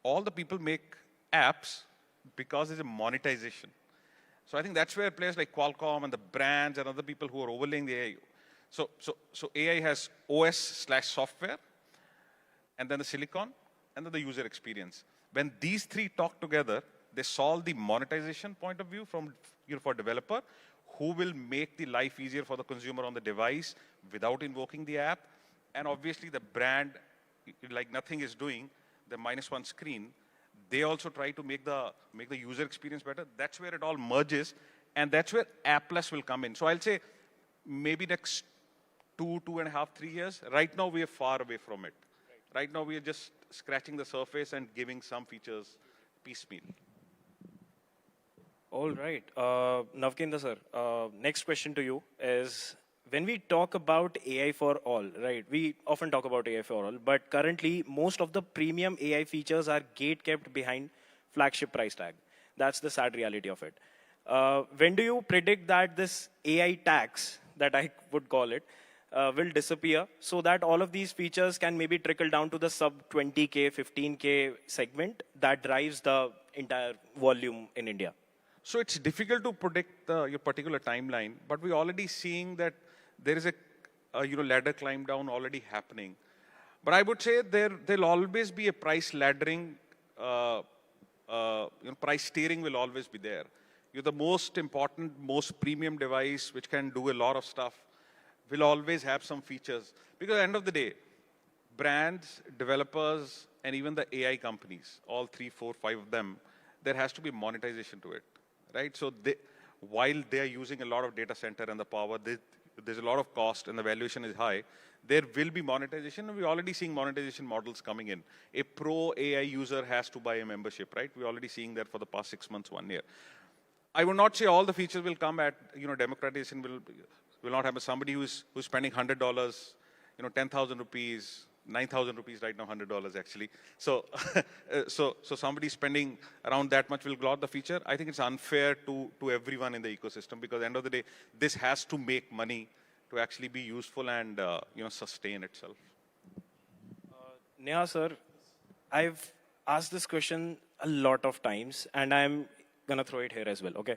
all the people make apps because there's a monetization. So I think that's where players like Qualcomm and the brands and other people who are overlaying the AI. So AI has OS/software, and then the silicon, and then the user experience. When these three talk together, they solve the monetization point of view from for developer, who will make the life easier for the consumer on the device without invoking the app. And obviously the brand, like nothing is doing, the -1 screen, they also try to make the user experience better. That's where it all merges, and that's where appless will come in. So I'll say maybe next 2.5, 3 years. Right now we are far away from it. Right now we are just scratching the surface and giving some features piecemeal. All right. Navkendra sir, next question to you is, when we talk about AI for all, right, we often talk about AI for all, but currently most of the premium AI features are gate-kept behind flagship price tag. That's the sad reality of it. When do you predict that this AI tax, that I would call it, will disappear so that all of these features can maybe trickle down to the sub 20K, 15K segment that drives the entire volume in India? So it's difficult to predict your particular timeline, but we're already seeing that there is a ladder climb down already happening. But I would say there'll always be a price laddering, price steering will always be there. You're the most important, most premium device which can do a lot of stuff, will always have some features. Because at the end of the day, brands, developers, and even the AI companies, all 3, 4, 5 of them, there has to be monetization to it, right? So while they are using a lot of data center and the power, there's a lot of cost and the valuation is high, there will be monetization, and we're already seeing monetization models coming in. A pro AI user has to buy a membership, right? We're already seeing that for the past 6 months, 1 year. I would not say all the features will come at, democratization will not happen. Somebody who's spending $100, 10,000 rupees, 9,000 rupees right now, $100 actually. So, so somebody spending around that much will gloss the feature. I think it's unfair to everyone in the ecosystem, because at the end of the day, this has to make money to actually be useful and sustain itself. Neha sir, I've asked this question a lot of times, and I'm gonna throw it here as well. Okay.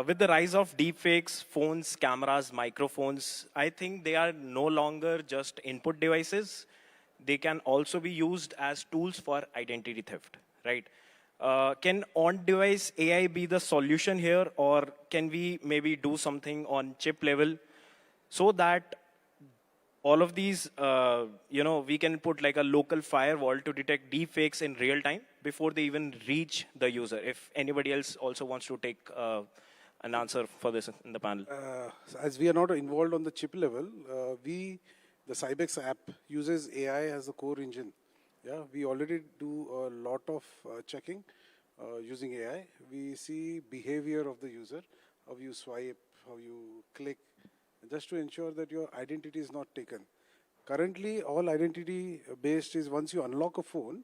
With the rise of deepfakes, phones, cameras, microphones, I think they are no longer just input devices. They can also be used as tools for identity theft, right? Can on-device AI be the solution here, or can we maybe do something on chip level so that all of these, we can put like a local firewall to detect deepfakes in real time before they even reach the user? If anybody else also wants to take an answer for this in the panel. As we are not involved on the chip level, the Cybex app uses AI as a core engine. Yeah, we already do a lot of checking using AI. We see behavior of the user, how you swipe, how you click, just to ensure that your identity is not taken. Currently, all identity based is once you unlock a phone,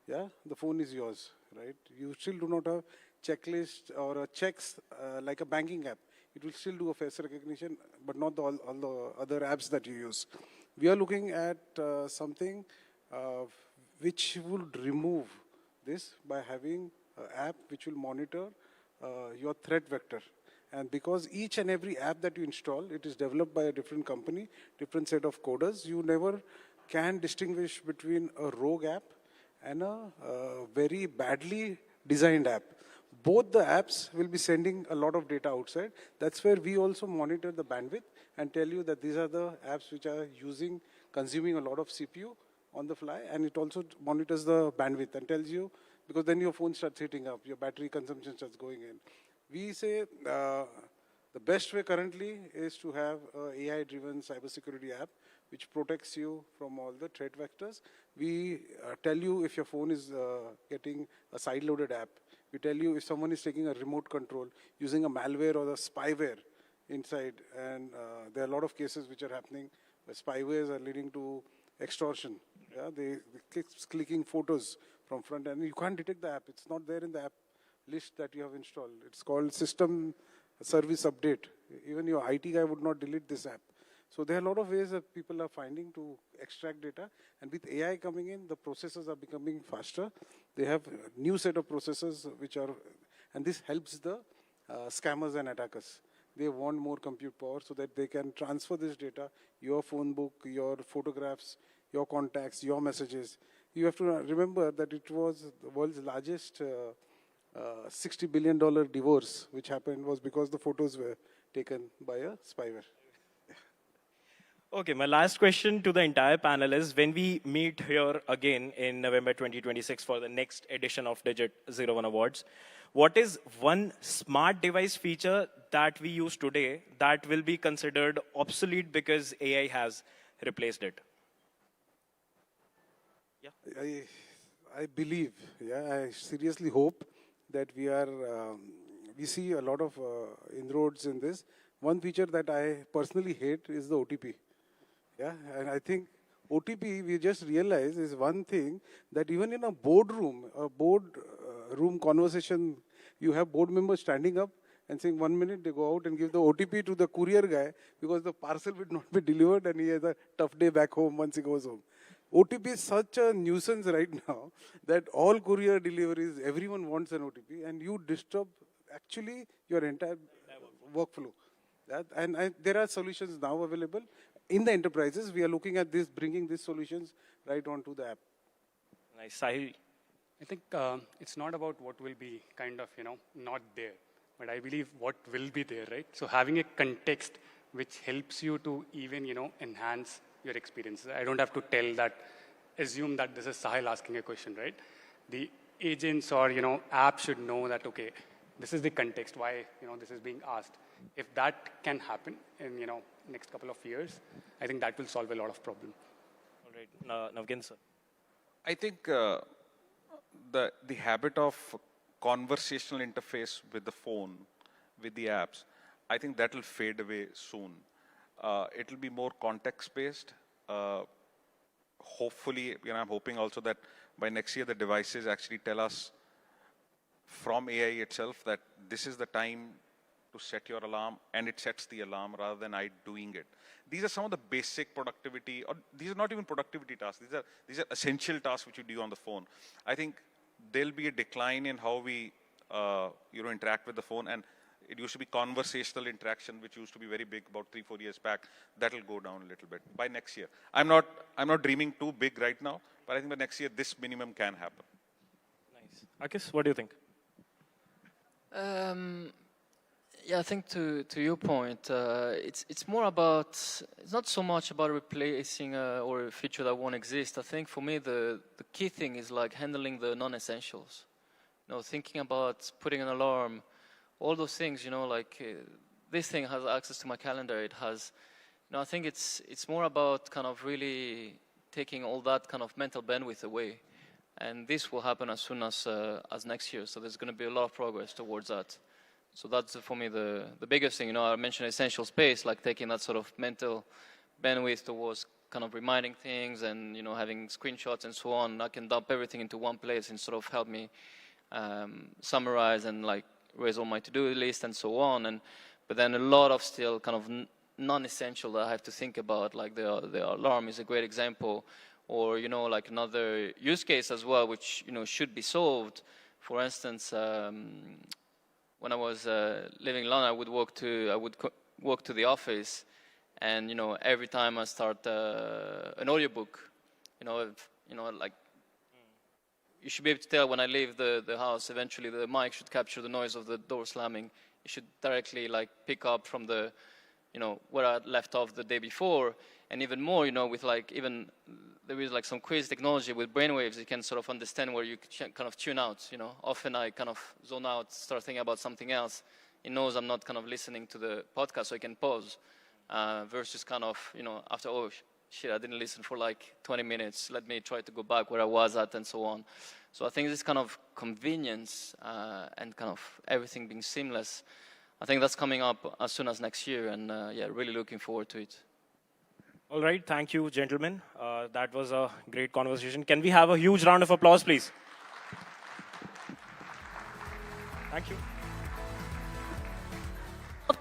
yeah, the phone is yours, right? You still do not have checklist or a checks like a banking app. It will still do a face recognition, but not all the other apps that you use. We are looking at something which would remove this by having an app which will monitor your threat vector. And because each and every app that you install, it is developed by a different company, different set of coders, you never can distinguish between a rogue app and a very badly designed app. Both the apps will be sending a lot of data outside. That's where we also monitor the bandwidth and tell you that these are the apps which are consuming a lot of CPU on the fly, and it also monitors the bandwidth and tells you, because then your phone starts heating up, your battery consumption starts going in. We say the best way currently is to have an AI-driven cybersecurity app which protects you from all the threat vectors. We tell you if your phone is getting a side-loaded app. We tell you if someone is taking a remote control using a malware or a spyware inside. And there are a lot of cases which are happening where spywares are leading to extortion. Yeah, they clicking photos from front end. You can't detect the app. It's not there in the app list that you have installed. It's called system service update. Even your IT guy would not delete this app. So there are a lot of ways that people are finding to extract data. And with AI coming in, the processors are becoming faster. They have a new set of processors which are, and this helps the scammers and attackers. They want more compute power so that they can transfer this data, your phone book, your photographs, your contacts, your messages. You have to remember that it was the world's largest $60 billion divorce, which happened was because the photos were taken by a spyware. Okay, my last question to the entire panel is, when we meet here again in November 2026 for the next edition of Digit Zero1 Awards, what is one smart device feature that we use today that will be considered obsolete because AI has replaced it? Yeah. I believe, I seriously hope that we see a lot of inroads in this. One feature that I personally hate is the OTP. Yeah, and I think OTP, we just realized, is one thing that even in a boardroom conversation, you have board members standing up and saying 1 minute, they go out and give the OTP to the courier guy because the parcel will not be delivered and he has a tough day back home once he goes home. OTP is such a nuisance right now that all courier deliveries, everyone wants an OTP, and you disturb actually your entire workflow. And there are solutions now available. In the enterprises, we are looking at this, bringing these solutions right onto the app. Nice. Sahil? I think it's not about what will be kind of, not there, but I believe what will be there, right? So having a context which helps you to even, enhance your experience. I don't have to assume that this is Sahil asking a question, right? The agents or, app should know that, okay, this is the context why, this is being asked. If that can happen in, next couple of years, I think that will solve a lot of problems. All right. Navgin, sir. I think the habit of conversational interface with the phone, with the apps, I think that will fade away soon. It will be more context-based. Hopefully, I'm hoping also that by next year, the devices actually tell us from AI itself that this is the time to set your alarm, and it sets the alarm rather than I doing it. These are some of the basic productivity, or these are not even productivity tasks. These are essential tasks which you do on the phone. I think there'll be a decline in how we interact with the phone, and it used to be conversational interaction, which used to be very big about 3-4 years back. That'll go down a little bit by next year. I'm not dreaming too big right now, but I think by next year this minimum can happen. Nice. Akis, what do you think? Yeah, I think to your point, it's more about, it's not so much about replacing or a feature that won't exist. I think for me the key thing is like handling the non-essentials. Thinking about putting an alarm, all those things. This thing has access to my calendar. It has, I think it's more about kind of really taking all that kind of mental bandwidth away. And this will happen as soon as next year. So there's going to be a lot of progress towards that. So that's for me the biggest thing. I mentioned essential space, like taking that sort of mental bandwidth towards kind of reminding things and having screenshots and so on. I can dump everything into one place and sort of help me summarize and like raise all my to-do list and so on. But then a lot of still kind of non-essential that I have to think about, like the alarm is a great example, or like another use case as well, which should be solved. For instance, when I was living in London, I would walk to the office, and every time I start an audiobook, like you should be able to tell when I leave the house. Eventually, the mic should capture the noise of the door slamming. It should directly like pick up from the where I left off the day before, and even more, with like even there is like some crazy technology with brainwaves. You can sort of understand where you can kind of tune out. Often I kind of zone out, start thinking about something else. It knows I'm not kind of listening to the podcast, so I can pause. Versus kind of after shit, I didn't listen for like 20 minutes. Let me try to go back where I was at and so on. So I think this kind of convenience and kind of everything being seamless, I think that's coming up as soon as next year, and yeah, really looking forward to it. All right, thank you, gentlemen. That was a great conversation. Can we have a huge round of applause, please? Thank you.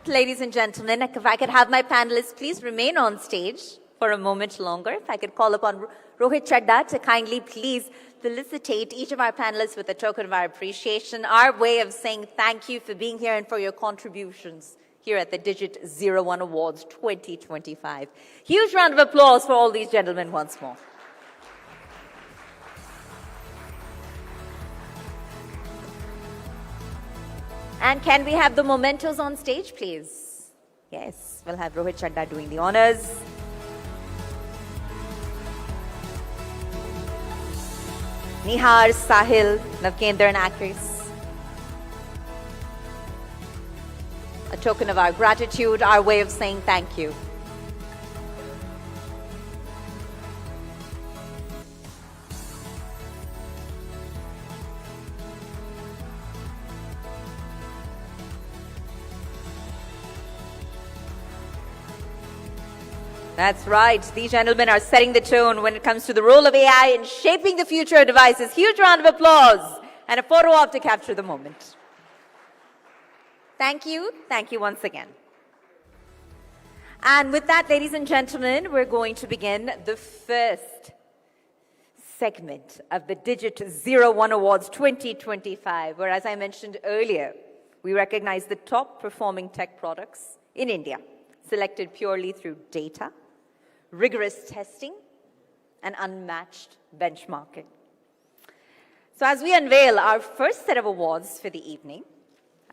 Ladies and gentlemen, if I could have my panelists please remain on stage for a moment longer. If I could call upon Rohit Chadda to kindly please felicitate each of our panelists with a token of our appreciation, our way of saying thank you for being here and for your contributions here at the Digit Zero1 Awards 2025. Huge round of applause for all these gentlemen once more. And can we have the mementos on stage, please? Yes, we'll have Rohit Chadda doing the honors. Nihar, Sahil, Navkendra and Akris. A token of our gratitude, our way of saying thank you. That's right. These gentlemen are setting the tone when it comes to the role of AI in shaping the future of devices. Huge round of applause and a photo op to capture the moment. Thank you. Thank you once again. And with that, ladies and gentlemen, we're going to begin the first segment of the Digit Zero1 Awards 2025, where, as I mentioned earlier, we recognize the top performing tech products in India, selected purely through data, rigorous testing, and unmatched benchmarking. So as we unveil our first set of awards for the evening,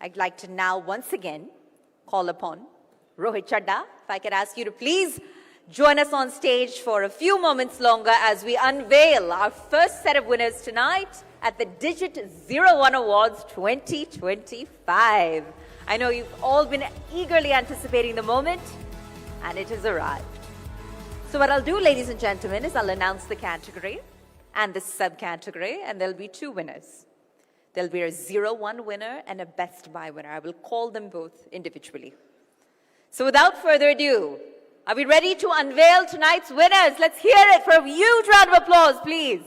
I'd like to now once again call upon Rohit Chadda. If I could ask you to please join us on stage for a few moments longer as we unveil our first set of winners tonight at the Digit Zero1 Awards 2025. I know you've all been eagerly anticipating the moment, and it has arrived. So what I'll do, ladies and gentlemen, is I'll announce the category and the subcategory, and there'll be two winners. There'll be a 0-1 winner and a Best Buy winner. I will call them both individually. So without further ado, are we ready to unveil tonight's winners? Let's hear it for a huge round of applause, please.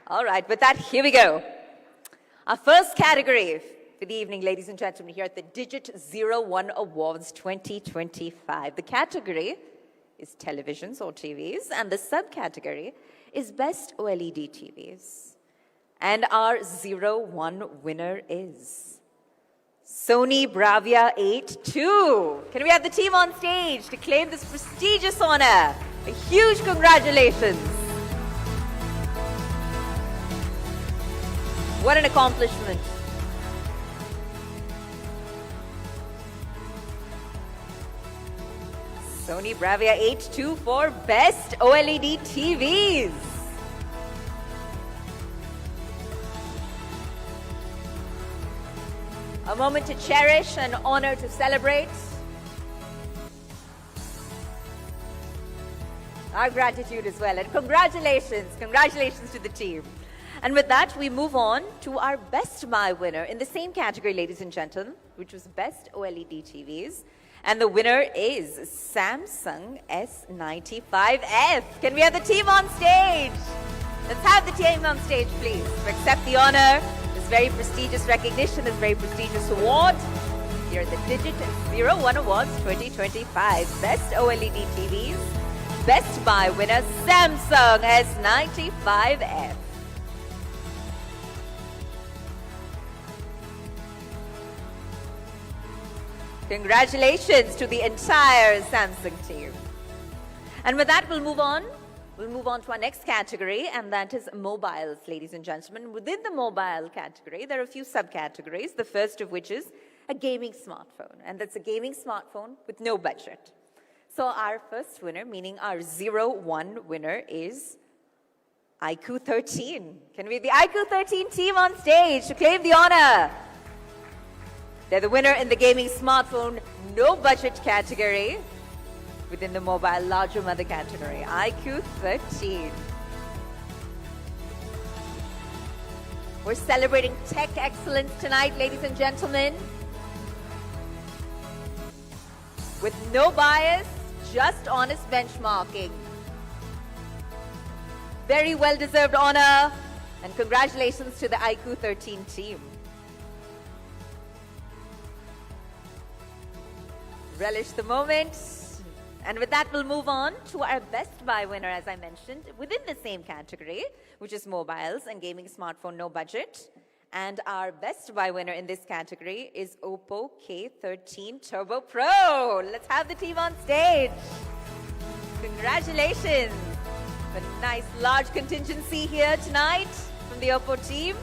All right, with that, here we go. Our first category for the evening, ladies and gentlemen, here at the Digit Zero1 Awards 2025. The category is televisions or TVs, and the subcategory is Best OLED TVs. And our 0-1 winner is Sony Bravia 8 II. Can we have the team on stage to claim this prestigious honor? A huge congratulations. What an accomplishment. Sony Bravia 8 II for Best OLED TVs. A moment to cherish, an honor to celebrate. Our gratitude as well. And congratulations to the team. And with that, we move on to our Best Buy winner in the same category, ladies and gentlemen, which was Best OLED TVs. And the winner is Samsung S95F. Can we have the team on stage? Let's have the team on stage, please, to accept the honor, this very prestigious recognition, this very prestigious award here at the Digit Zero1 Awards 2025. Best OLED TVs, Best Buy winner, Samsung S95F. Congratulations to the entire Samsung team. And with that, we'll move on to our next category, and that is mobiles, ladies and gentlemen. Within the mobile category, there are a few subcategories, the first of which is a gaming smartphone, and that's a gaming smartphone with no budget. So our first winner, meaning our 01 winner, is iQOO 13. Can we have the iQOO 13 team on stage to claim the honor? They're the winner in the gaming smartphone no budget category within the mobile larger mother category. iQOO 13. We're celebrating tech excellence tonight, ladies and gentlemen. With no bias, just honest benchmarking. Very well-deserved honor, and congratulations to the iQOO 13 team. Relish the moment. And with that, we'll move on to our Best Buy winner, as I mentioned, within the same category, which is mobiles and gaming smartphone no budget. And our Best Buy winner in this category is Oppo K13 Turbo Pro. Let's have the team on stage. Congratulations. A nice large contingency here tonight from the Oppo team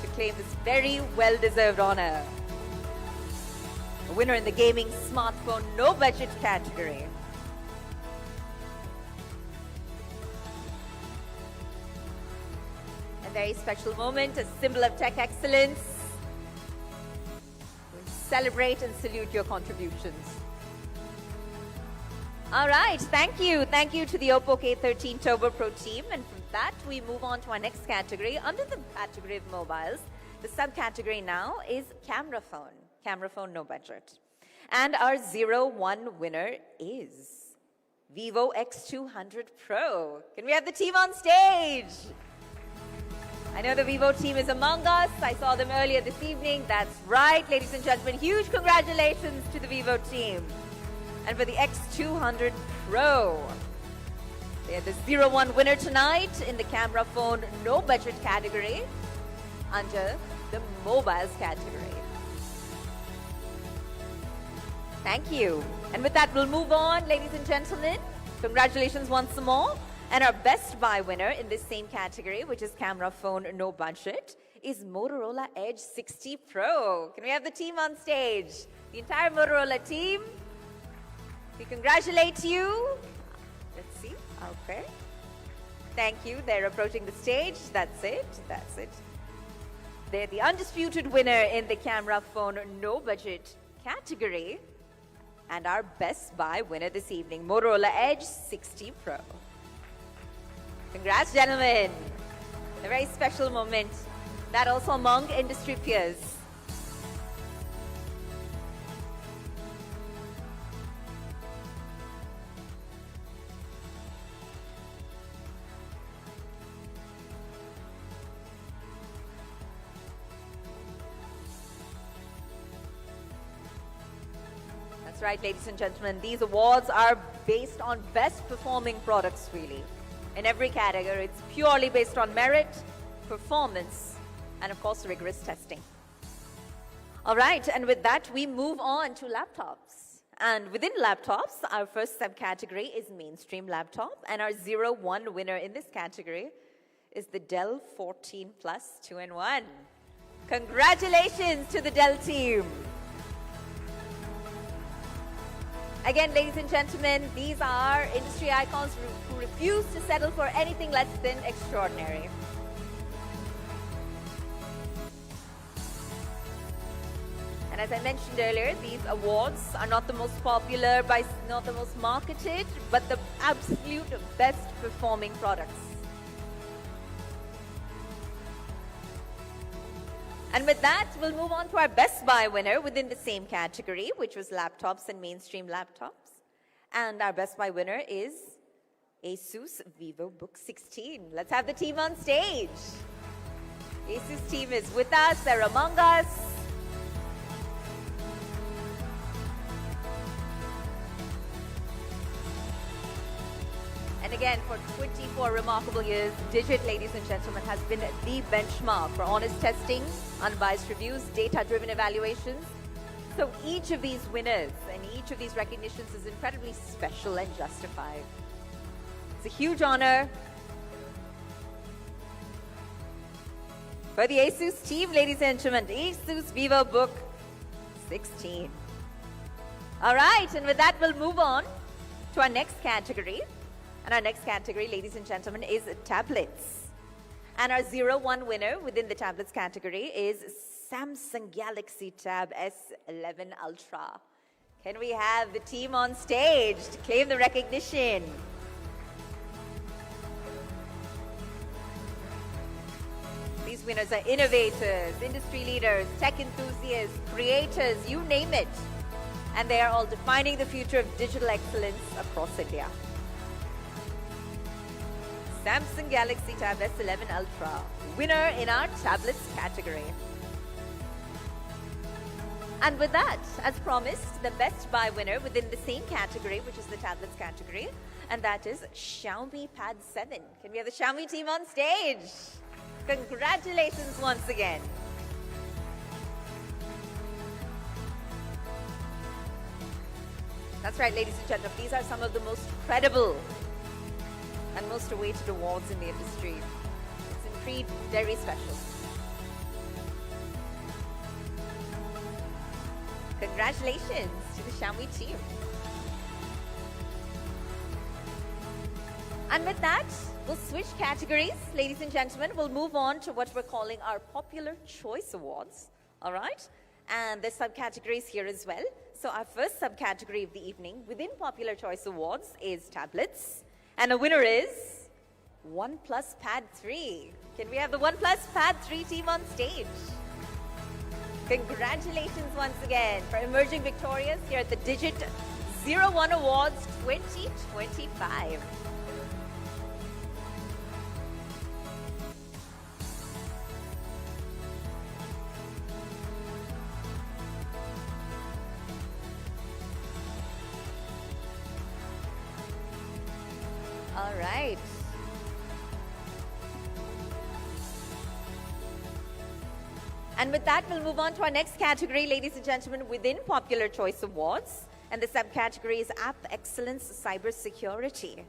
to claim this very well-deserved honor. A winner in the gaming smartphone no budget category. A very special moment, a symbol of tech excellence. We celebrate and salute your contributions. All right, thank you. Thank you to the Oppo K13 Turbo Pro team. And from that, we move on to our next category. Under the category of mobiles, the subcategory now is camera phone. Camera phone, no budget. And our 01 winner is Vivo X200 Pro. Can we have the team on stage? I know the Vivo team is among us. I saw them earlier this evening. That's right, ladies and gentlemen. Huge congratulations to the Vivo team. And for the X200 Pro, they're the 01 winner tonight in the camera phone no budget category under the mobiles category. Thank you. And with that, we'll move on, ladies and gentlemen. Congratulations once more. And our Best Buy winner in this same category, which is camera phone no budget, is Motorola Edge 60 Pro. Can we have the team on stage? The entire Motorola team. We congratulate you. Let's see. Okay. Thank you. They're approaching the stage. That's it. That's it. They're the undisputed winner in the camera phone no budget category. And our Best Buy winner this evening, Motorola Edge 60 Pro. Congrats, gentlemen. A very special moment. That also among industry peers. Right, ladies and gentlemen, these awards are based on best performing products, really. In every category, it's purely based on merit, performance, and of course, rigorous testing. All right, and with that, we move on to laptops. And within laptops, our first subcategory is mainstream laptop, and our 01 winner in this category is the Dell 14 Plus 2-in-1. Congratulations to the Dell team. Again, ladies and gentlemen, these are industry icons who refuse to settle for anything less than extraordinary. And as I mentioned earlier, these awards are not the most popular, not the most marketed, but the absolute best performing products. And with that, we'll move on to our Best Buy winner within the same category, which was laptops and mainstream laptops. And our Best Buy winner is Asus VivoBook 16. Let's have the team on stage. Asus team is with us, they're among us. And again, for 24 remarkable years, Digit, ladies and gentlemen, has been the benchmark for honest testing, unbiased reviews, data-driven evaluations. So each of these winners and each of these recognitions is incredibly special and justified. It's a huge honor for the Asus team, ladies and gentlemen. Asus VivoBook 16. All right, and with that, we'll move on to our next category. And our next category, ladies and gentlemen, is tablets. And our 01 winner within the tablets category is Samsung Galaxy Tab S11 Ultra. Can we have the team on stage to claim the recognition? These winners are innovators, industry leaders, tech enthusiasts, creators, you name it. And they are all defining the future of digital excellence across India. Samsung Galaxy Tab S11 Ultra, winner in our tablets category. And with that, as promised, the Best Buy winner within the same category, which is the tablets category, and that is Xiaomi Pad 7. Can we have the Xiaomi team on stage? Congratulations once again. That's right, ladies and gentlemen, these are some of the most credible and most awaited awards in the industry. It's indeed very special. Congratulations to the Xiaomi team. And with that, we'll switch categories. Ladies and gentlemen, we'll move on to what we're calling our Popular Choice Awards. All right? And there's subcategories here as well. So our first subcategory of the evening within Popular Choice Awards is tablets. And the winner is OnePlus Pad 3. Can we have the OnePlus Pad 3 team on stage? Congratulations once again for emerging victorious here at the Digit Zero1 Awards 2025. All right. And with that, we'll move on to our next category, ladies and gentlemen, within Popular Choice Awards. And the subcategory is App Excellence Cybersecurity.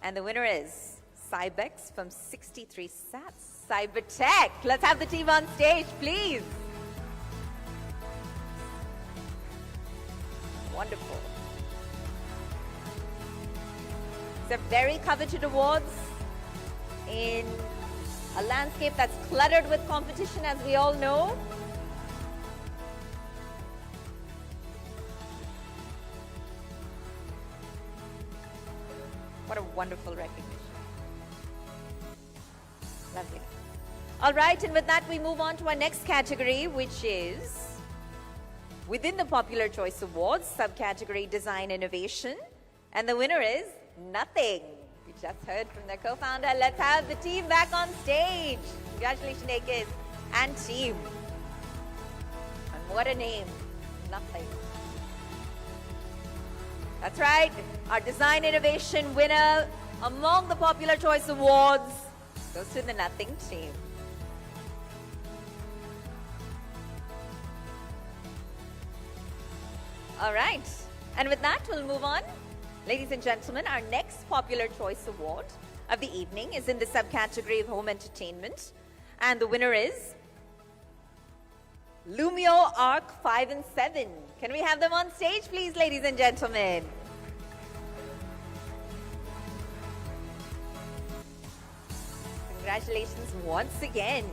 And the winner is Cybex from 63 Sats, Cybertech. Let's have the team on stage, please. Wonderful. It's a very coveted awards in a landscape that's cluttered with competition, as we all know. What a wonderful recognition. Lovely. All right, and with that, we move on to our next category, which is within the Popular Choice Awards, subcategory Design Innovation. And the winner is Nothing. We just heard from their co-founder. Let's have the team back on stage. Congratulations, Naked and team. And what a name. Nothing. That's right. Our Design Innovation winner among the Popular Choice Awards goes to the Nothing team. All right. And with that, we'll move on. Ladies and gentlemen, our next Popular Choice Award of the evening is in the subcategory of Home Entertainment. And the winner is Lumio Arc 5 and 7. Can we have them on stage, please, ladies and gentlemen? Congratulations once again.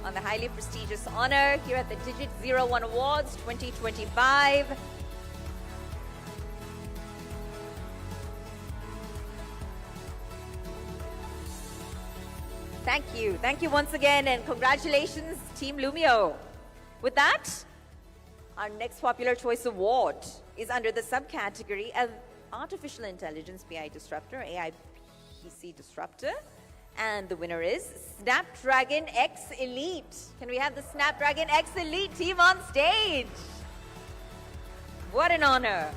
on the highly prestigious honor here at the Digit Zero1 Awards 2025. Thank you. Thank you once again, and congratulations, Team Lumio. With that, our next Popular Choice Award is under the subcategory of Artificial Intelligence PI Disruptor, AI PC Disruptor. And the winner is Snapdragon X Elite. Can we have the Snapdragon X Elite team on stage? What an honor.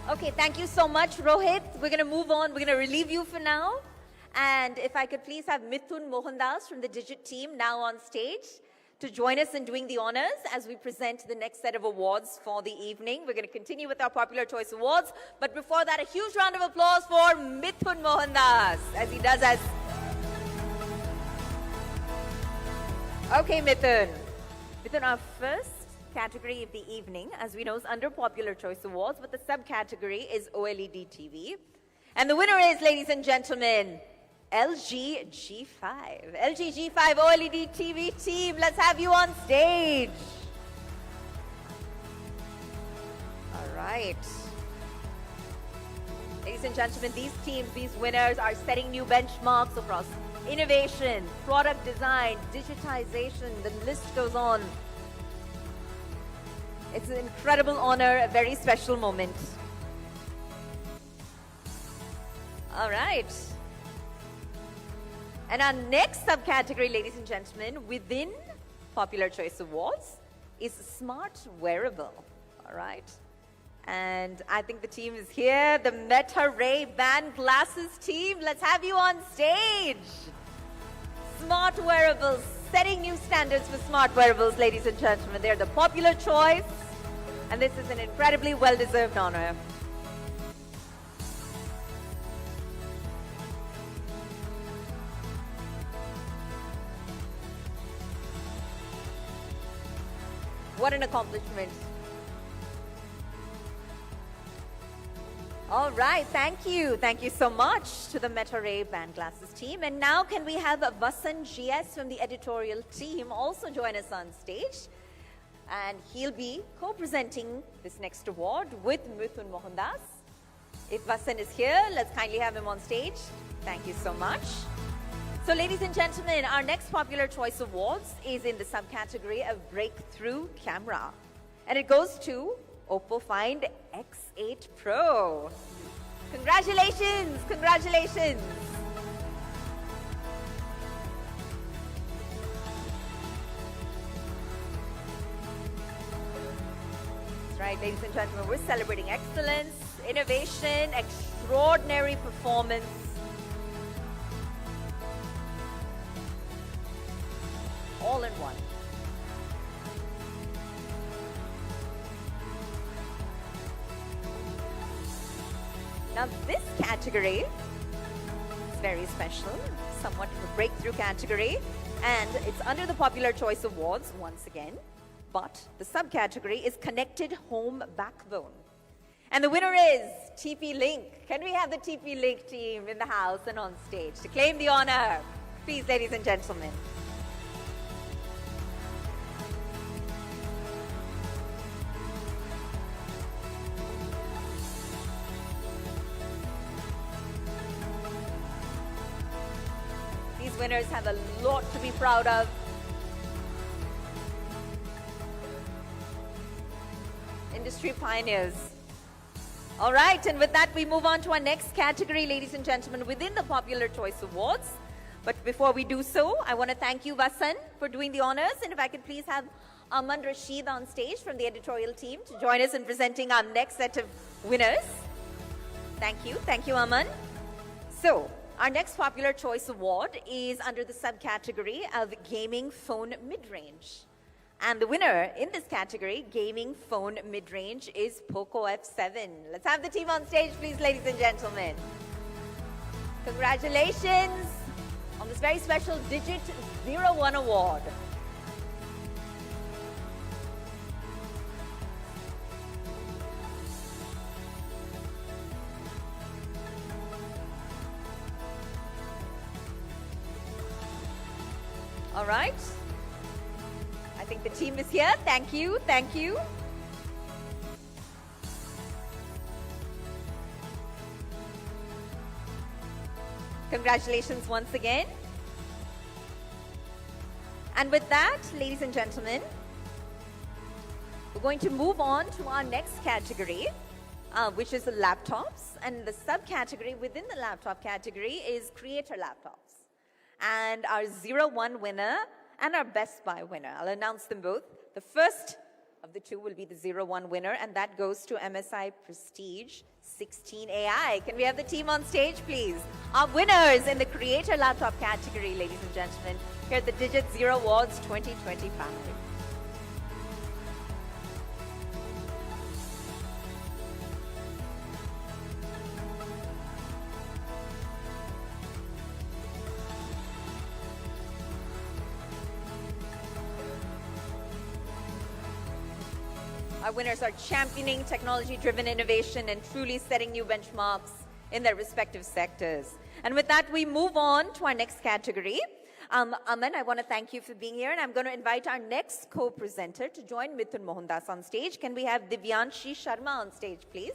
Okay, thank you so much, Rohit. We're going to move on. We're going to relieve you for now. And if I could please have Mithun Mohandas from the Digit team now on stage to join us in doing the honors as we present the next set of awards for the evening. We're going to continue with our Popular Choice Awards. But before that, a huge round of applause for Mithun Mohandas as he does as... Okay, Mithun. Mithun, our first category of the evening, as we know, is under Popular Choice Awards, but the subcategory is OLED TV. And the winner is, ladies and gentlemen, LG G5. LG G5 OLED TV team, let's have you on stage. All right. Ladies and gentlemen, these teams, these winners are setting new benchmarks across innovation, product design, digitization, the list goes on. It's an incredible honor, a very special moment. All right. And our next subcategory, ladies and gentlemen, within Popular Choice Awards is Smart Wearable. All right. And I think the team is here, the Meta Ray-Ban Glasses team. Let's have you on stage. Smart Wearables, setting new standards for smart wearables, ladies and gentlemen. They're the popular choice, and this is an incredibly well-deserved honor. What an accomplishment. All right, thank you. Thank you so much to the Meta Ray-Ban Glasses team. And now can we have Vasan GS from the editorial team also join us on stage. And he'll be co-presenting this next award with Mithun Mohandas. If Vasan is here, let's kindly have him on stage. Thank you so much. So ladies and gentlemen, our next Popular Choice Awards is in the subcategory of Breakthrough Camera. And it goes to Oppo Find X8 Pro. Congratulations, congratulations. That's right, ladies and gentlemen, we're celebrating excellence, innovation, extraordinary performance. All in one. Now this category is very special, somewhat of a breakthrough category, and it's under the Popular Choice Awards once again, but the subcategory is Connected Home Backbone. And the winner is TP-Link. Can we have the TP-Link team in the house and on stage to claim the honor? Please, ladies and gentlemen. These winners have a lot to be proud of. Industry pioneers. All right, and with that, we move on to our next category, ladies and gentlemen, within the Popular Choice Awards. But before we do so, I want to thank you, Vasan, for doing the honors. And if I could please have Aman Rashid on stage from the editorial team to join us in presenting our next set of winners. Thank you. Thank you, Aman. So, our next Popular Choice Award is under the subcategory of Gaming Phone Midrange. And the winner in this category, Gaming Phone Midrange, is Poco F7. Let's have the team on stage, please, ladies and gentlemen. Congratulations. on this very special Digit Zero1 Award. All right. I think the team is here. Thank you. Thank you. Congratulations once again. And with that, ladies and gentlemen, we're going to move on to our next category, which is the laptops. And the subcategory within the laptop category is creator laptops. And our 01 winner and our Best Buy winner. I'll announce them both. The first of the two will be the 01 winner, and that goes to MSI Prestige 16 AI. Can we have the team on stage, please? Our winners in the creator laptop category, ladies and gentlemen, here at the Digit Zero Awards 2025. Our winners are championing technology-driven innovation and truly setting new benchmarks in their respective sectors. And with that, we move on to our next category. Aman, I want to thank you for being here, and I'm going to invite our next co-presenter to join Mithun Mohandas on stage. Can we have Divyanshi Sharma on stage, please?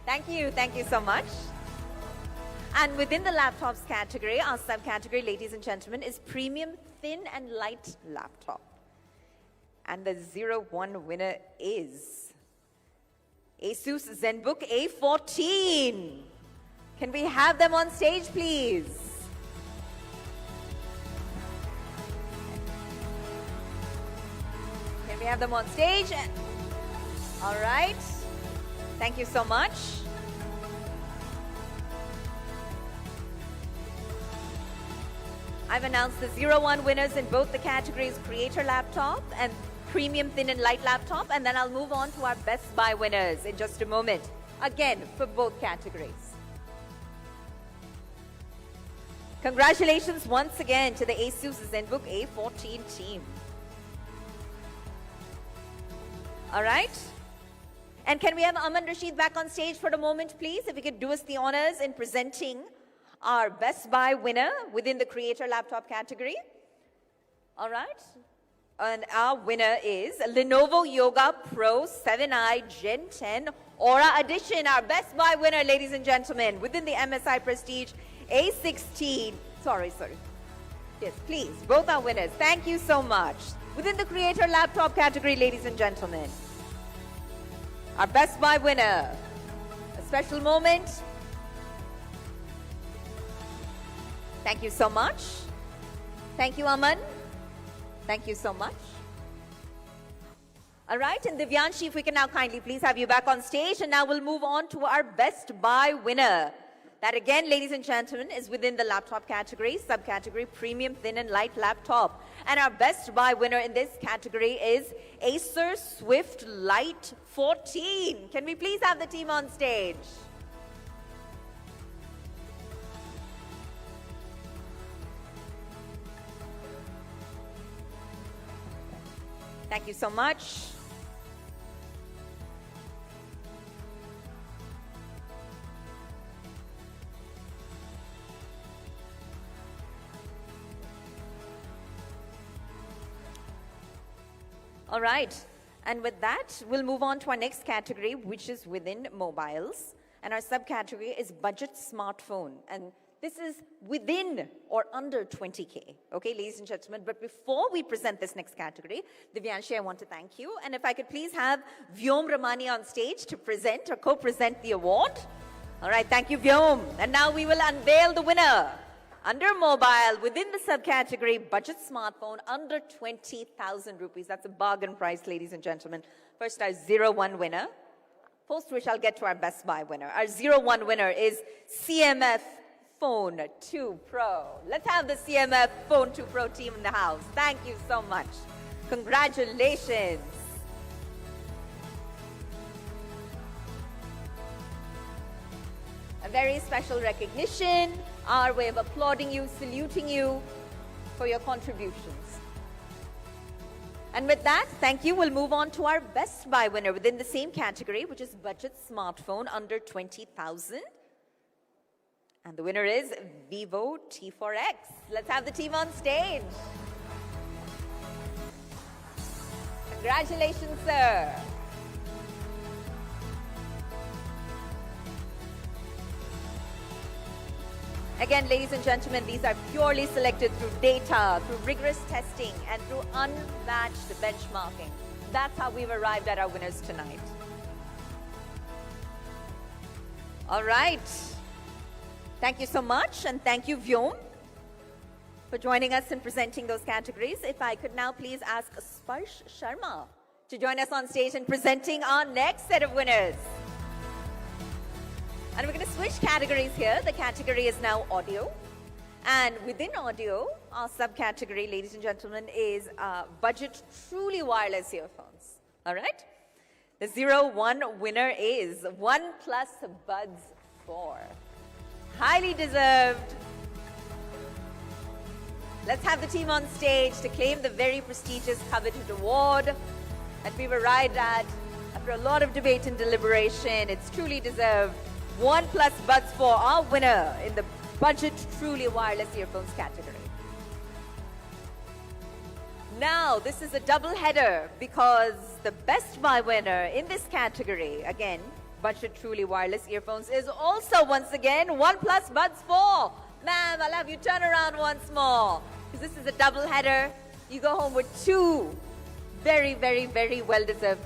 Thank you so much. And within the laptops category, our subcategory, ladies and gentlemen, is premium thin and light laptop. And the 01 winner is Asus ZenBook A14. Can we have them on stage, please? Can we have them on stage? All right. Thank you so much. I've announced the 01 winners in both the categories, creator laptop and premium thin and light laptop, and then I'll move on to our Best Buy winners in just a moment, again for both categories. Congratulations once again to the Asus ZenBook A14 team. All right. And can we have Aman Rashid back on stage for a moment, please? If you could do us the honors in presenting our Best Buy winner within the creator laptop category. All right. And our winner is Lenovo Yoga Pro 7i Gen 10 Aura Edition, our Best Buy winner, ladies and gentlemen, within the MSI Prestige A16. Sorry. Yes, please, both are winners. Thank you so much. Within the creator laptop category, ladies and gentlemen, our Best Buy winner. A special moment. Thank you so much. Thank you, Aman. Thank you so much. All right, and Divyanshi, if we can now kindly please have you back on stage, and now we'll move on to our Best Buy winner. That again, ladies and gentlemen, is within the laptop category, subcategory premium thin and light laptop. And our Best Buy winner in this category is Acer Swift Lite 14. Can we please have the team on stage? Thank you so much. All right. And with that, we'll move on to our next category, which is within mobiles. And our subcategory is budget smartphone. And this is within or under 20K, okay, ladies and gentlemen. But before we present this next category, Divyanshi, I want to thank you. And if I could please have Vyom Ramani on stage to present or co-present the award. All right, thank you, Vyom. And now we will unveil the winner. Under mobile, within the subcategory, budget smartphone, under 20,000 rupees. That's a bargain price, ladies and gentlemen. First, our 01 winner. Post which I'll get to our Best Buy winner. Our 01 winner is CMF Phone 2 Pro. Let's have the CMF Phone 2 Pro team in the house. Thank you so much. Congratulations. A very special recognition our way of applauding you, saluting you for your contributions. And with that, thank you. We'll move on to our Best Buy winner within the same category, which is budget smartphone under 20,000. And the winner is Vivo T4X. Let's have the team on stage. Congratulations, sir. Again, ladies and gentlemen, these are purely selected through data, through rigorous testing, and through unmatched benchmarking. That's how we've arrived at our winners tonight. All right. Thank you so much, and thank you, Vyom, for joining us and presenting those categories. If I could now please ask Sparsh Sharma to join us on stage and presenting our next set of winners. And we're going to switch categories here. The category is now audio. And within audio, our subcategory, ladies and gentlemen, is budget truly wireless earphones. All right? The 01 winner is OnePlus Buds 4. Highly deserved. Let's have the team on stage to claim the very prestigious coveted award that we've arrived at after a lot of debate and deliberation. It's truly deserved. OnePlus Buds 4, our winner in the budget truly wireless earphones category. Now, this is a double header because the Best Buy winner in this category, again, budget truly wireless earphones, is also once again OnePlus Buds 4. Ma'am, I'll have you turn around once more because this is a double header. You go home with two very, very, very well-deserved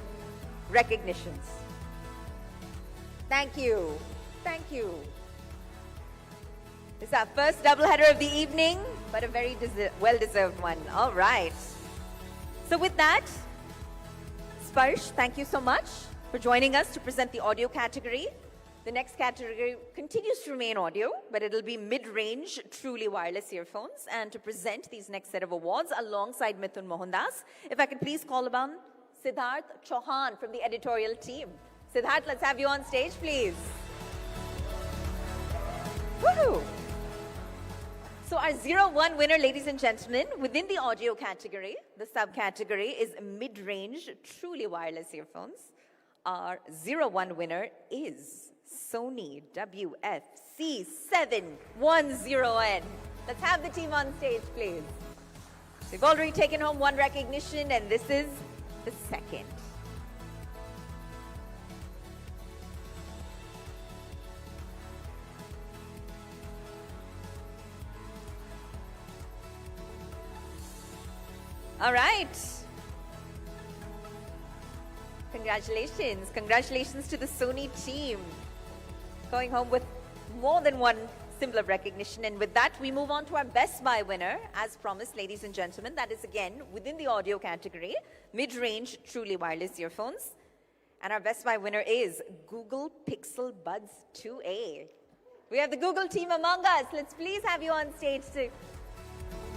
recognitions. Thank you. Thank you. This is our first doubleheader of the evening, but a very well-deserved one. All right. So with that, Sparsh, thank you so much for joining us to present the audio category. The next category continues to remain audio, but it'll be mid-range, truly wireless earphones. And to present these next set of awards alongside Mithun Mohandas, if I could please call upon Siddharth Chauhan from the editorial team. Siddharth, let's have you on stage, please. Woohoo! So our 01 winner, ladies and gentlemen, within the audio category, the subcategory is mid-range, truly wireless earphones. Our 01 winner is Sony WF-C710N. Let's have the team on stage, please. So we've already taken home one recognition, and this is the second. All right. Congratulations. Congratulations to the Sony team. Going home with more than one symbol of recognition. And with that, we move on to our Best Buy winner. As promised, ladies and gentlemen, that is again within the audio category, mid-range, truly wireless earphones. And our Best Buy winner is Google Pixel Buds 2A. We have the Google team among us. Let's please have you on stage to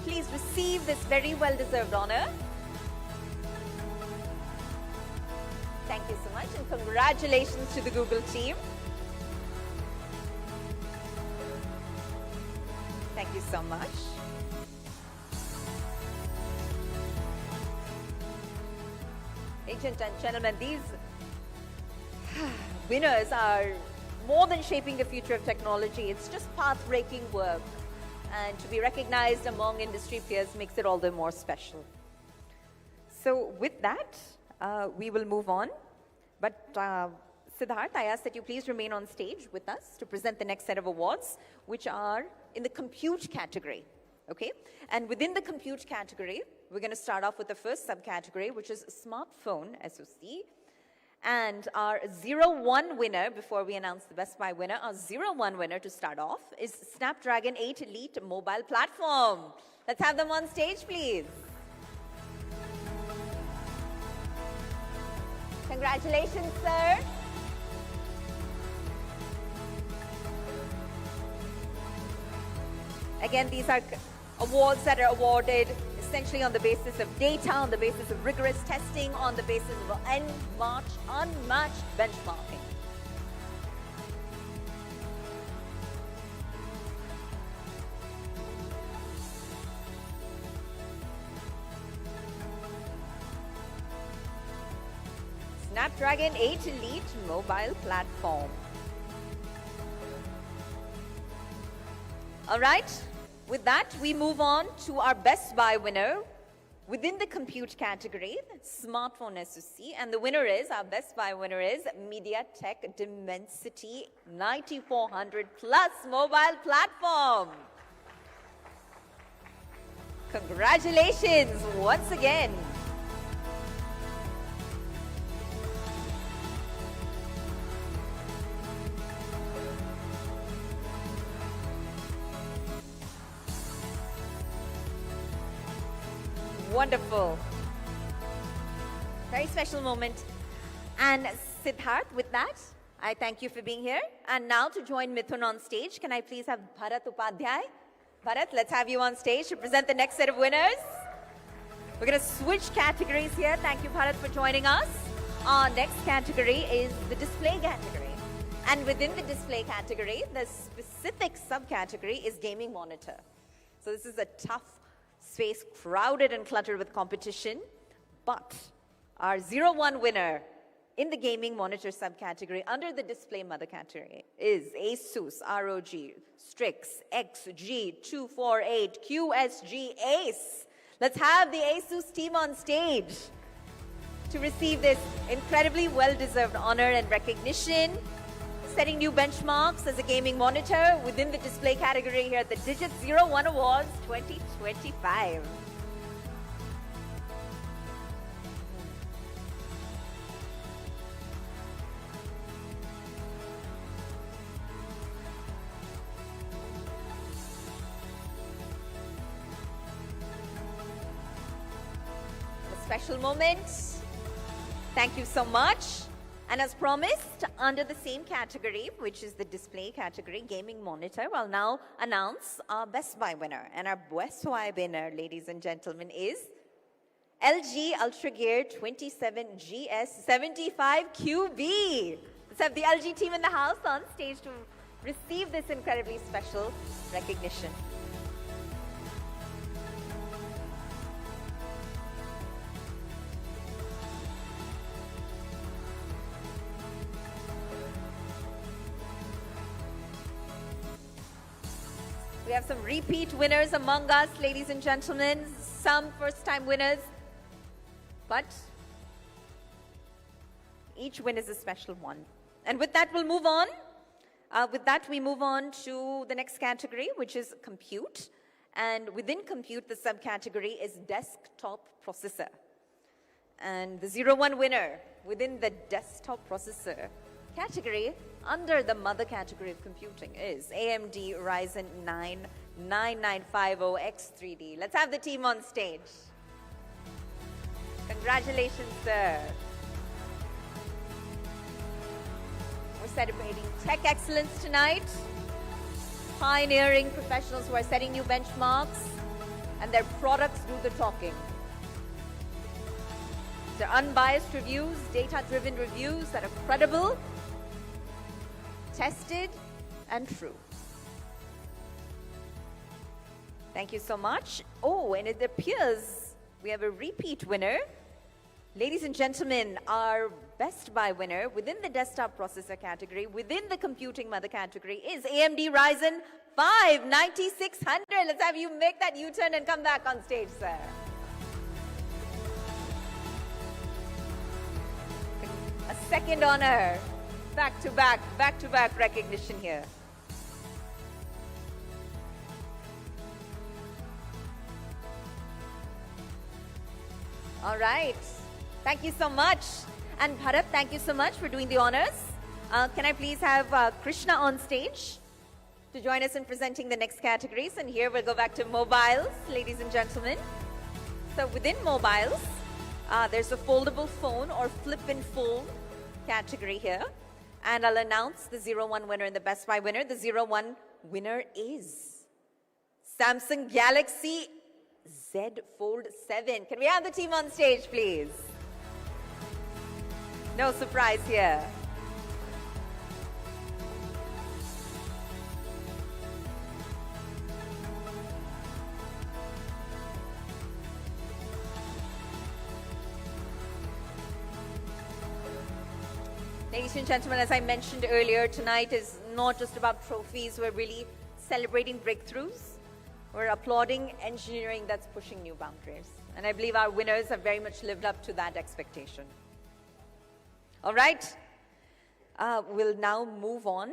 please receive this very well-deserved honor. Thank you so much, and congratulations to the Google team. Thank you so much. Ladies and gentlemen, these winners are more than shaping the future of technology. It's just path-breaking work. And to be recognized among industry peers makes it all the more special. So with that, we will move on. But Siddharth, I ask that you please remain on stage with us to present the next set of awards, which are in the compute category. Okay? And within the compute category, we're going to start off with the first subcategory, which is smartphone SoC. And our 01 winner, before we announce the Best Buy winner, our 01 winner to start off is Snapdragon 8 Elite mobile platform. Let's have them on stage, please. Congratulations, sir. Again, these are awards that are awarded essentially on the basis of data, on the basis of rigorous testing, on the basis of unmatched benchmarking. Snapdragon 8 Elite mobile platform. All right, with that, we move on to our Best Buy winner within the compute category, smartphone SoC, and the winner is, our Best Buy winner is MediaTek Dimensity 9400 Plus mobile platform. Congratulations once again. Wonderful. Very special moment. And Siddharth, with that, I thank you for being here. And now to join Mithun on stage, can I please have Bharat Upadhyay? Bharat, let's have you on stage to present the next set of winners. We're going to switch categories here. Thank you, Bharat, for joining us. Our next category is the display category. And within the display category, the specific subcategory is gaming monitor. So this is a tough space, crowded and cluttered with competition. But our 01 winner in the gaming monitor subcategory under the display mother category is ASUS ROG Strix XG248 QSG Ace. Let's have the ASUS team on stage to receive this incredibly well-deserved honor and recognition, setting new benchmarks as a gaming monitor within the display category here at the Digit Zero1 Awards 2025. A special moment. Thank you so much. And as promised, under the same category, which is the display category, gaming monitor, I'll now announce our Best Buy winner. And our Best Buy winner, ladies and gentlemen, is LG UltraGear 27GS75QB. Let's have the LG team in the house on stage to receive this incredibly special recognition. We have some repeat winners among us, ladies and gentlemen, some first-time winners, but each win is a special one. And with that, we'll move on. We move on to the next category, which is compute. And within compute, the subcategory is desktop processor. And the 01 winner within the desktop processor category under the mother category of computing is AMD Ryzen 9 9950X3D. Let's have the team on stage. Congratulations, sir. We're celebrating tech excellence tonight. Pioneering professionals who are setting new benchmarks, and their products do the talking. They're unbiased reviews, data-driven reviews that are credible, tested, and true. Thank you so much. Oh, and it appears we have a repeat winner. Ladies and gentlemen, our Best Buy winner within the desktop processor category, within the computing mother category, is AMD Ryzen 5 9600. Let's have you make that U-turn and come back on stage, sir. A second honor. Back-to-back recognition here. All right. Thank you so much. And Bharat, thank you so much for doing the honors. Can I please have Krishna on stage to join us in presenting the next categories? And here we'll go back to mobiles, ladies and gentlemen. So within mobiles, there's a foldable phone or flip and fold category here. And I'll announce the 01 winner and the Best Buy winner. The 01 winner is Samsung Galaxy Z Fold 7. Can we have the team on stage, please? No surprise here. Ladies and gentlemen, as I mentioned earlier, tonight is not just about trophies. We're really celebrating breakthroughs. We're applauding engineering that's pushing new boundaries. And I believe our winners have very much lived up to that expectation. All right. We'll now move on.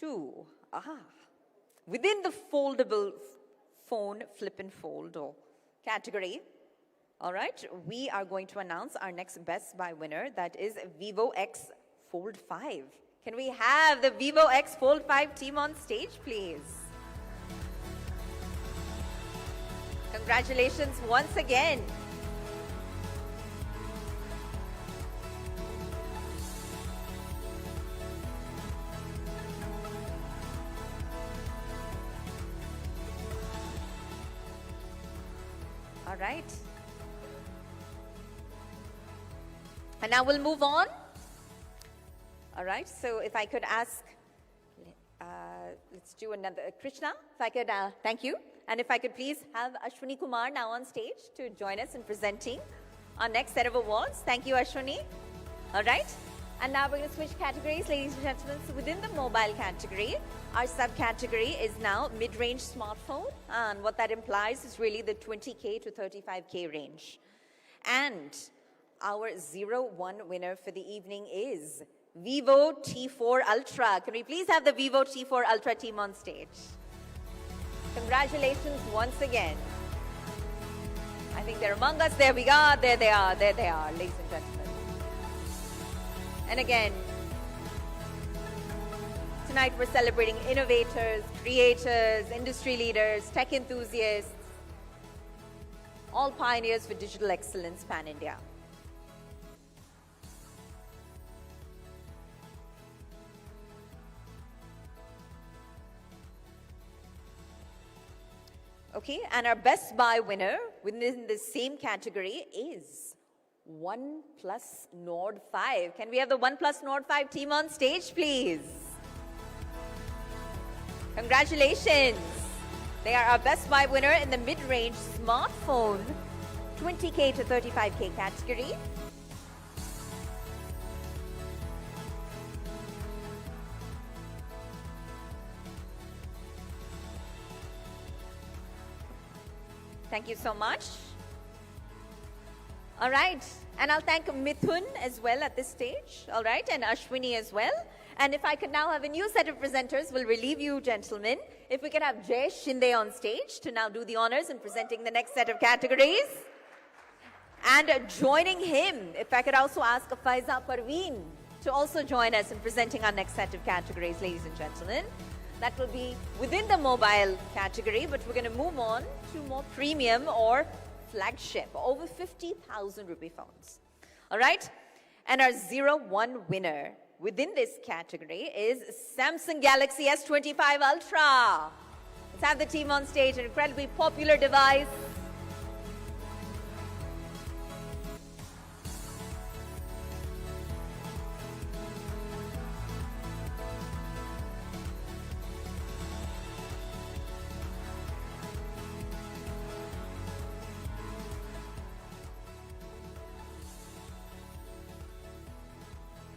To, within the foldable phone flip and fold category, all right, we are going to announce our next Best Buy winner, that is Vivo X Fold 5. Can we have the Vivo X Fold 5 team on stage, please? Congratulations once again. All right. And now we'll move on. All right, so if I could ask, let's do another, Krishna, if I could, thank you. And if I could please have Ashwini Kumar now on stage to join us in presenting our next set of awards. Thank you, Ashwini. All right, and now we're going to switch categories, ladies and gentlemen. So within the mobile category, our subcategory is now mid-range smartphone. And what that implies is really the 20K to 35K range. And our 0-1 winner for the evening is Vivo T4 Ultra. Can we please have the Vivo T4 Ultra team on stage? Congratulations once again. I think they're among us. There we go. There they are, ladies and gentlemen. And again, tonight we're celebrating innovators, creators, industry leaders, tech enthusiasts, all pioneers for digital excellence pan-India. Okay, and our Best Buy winner within the same category is OnePlus Nord 5. Can we have the OnePlus Nord 5 team on stage, please? Congratulations. They are our Best Buy winner in the mid-range smartphone 20K to 35K category. Thank you so much. All right, and I'll thank Mithun as well at this stage, all right, and Ashwini as well. And if I could now have a new set of presenters, we'll relieve you, gentlemen. If we could have Jay Shinde on stage to now do the honors in presenting the next set of categories. And joining him, if I could also ask Faiza Parveen to also join us in presenting our next set of categories, ladies and gentlemen. That will be within the mobile category, but we're going to move on to more premium or flagship, over 50,000 rupee phones. All right? And our 0-1 winner within this category is Samsung Galaxy S25 Ultra. Let's have the team on stage, an incredibly popular device.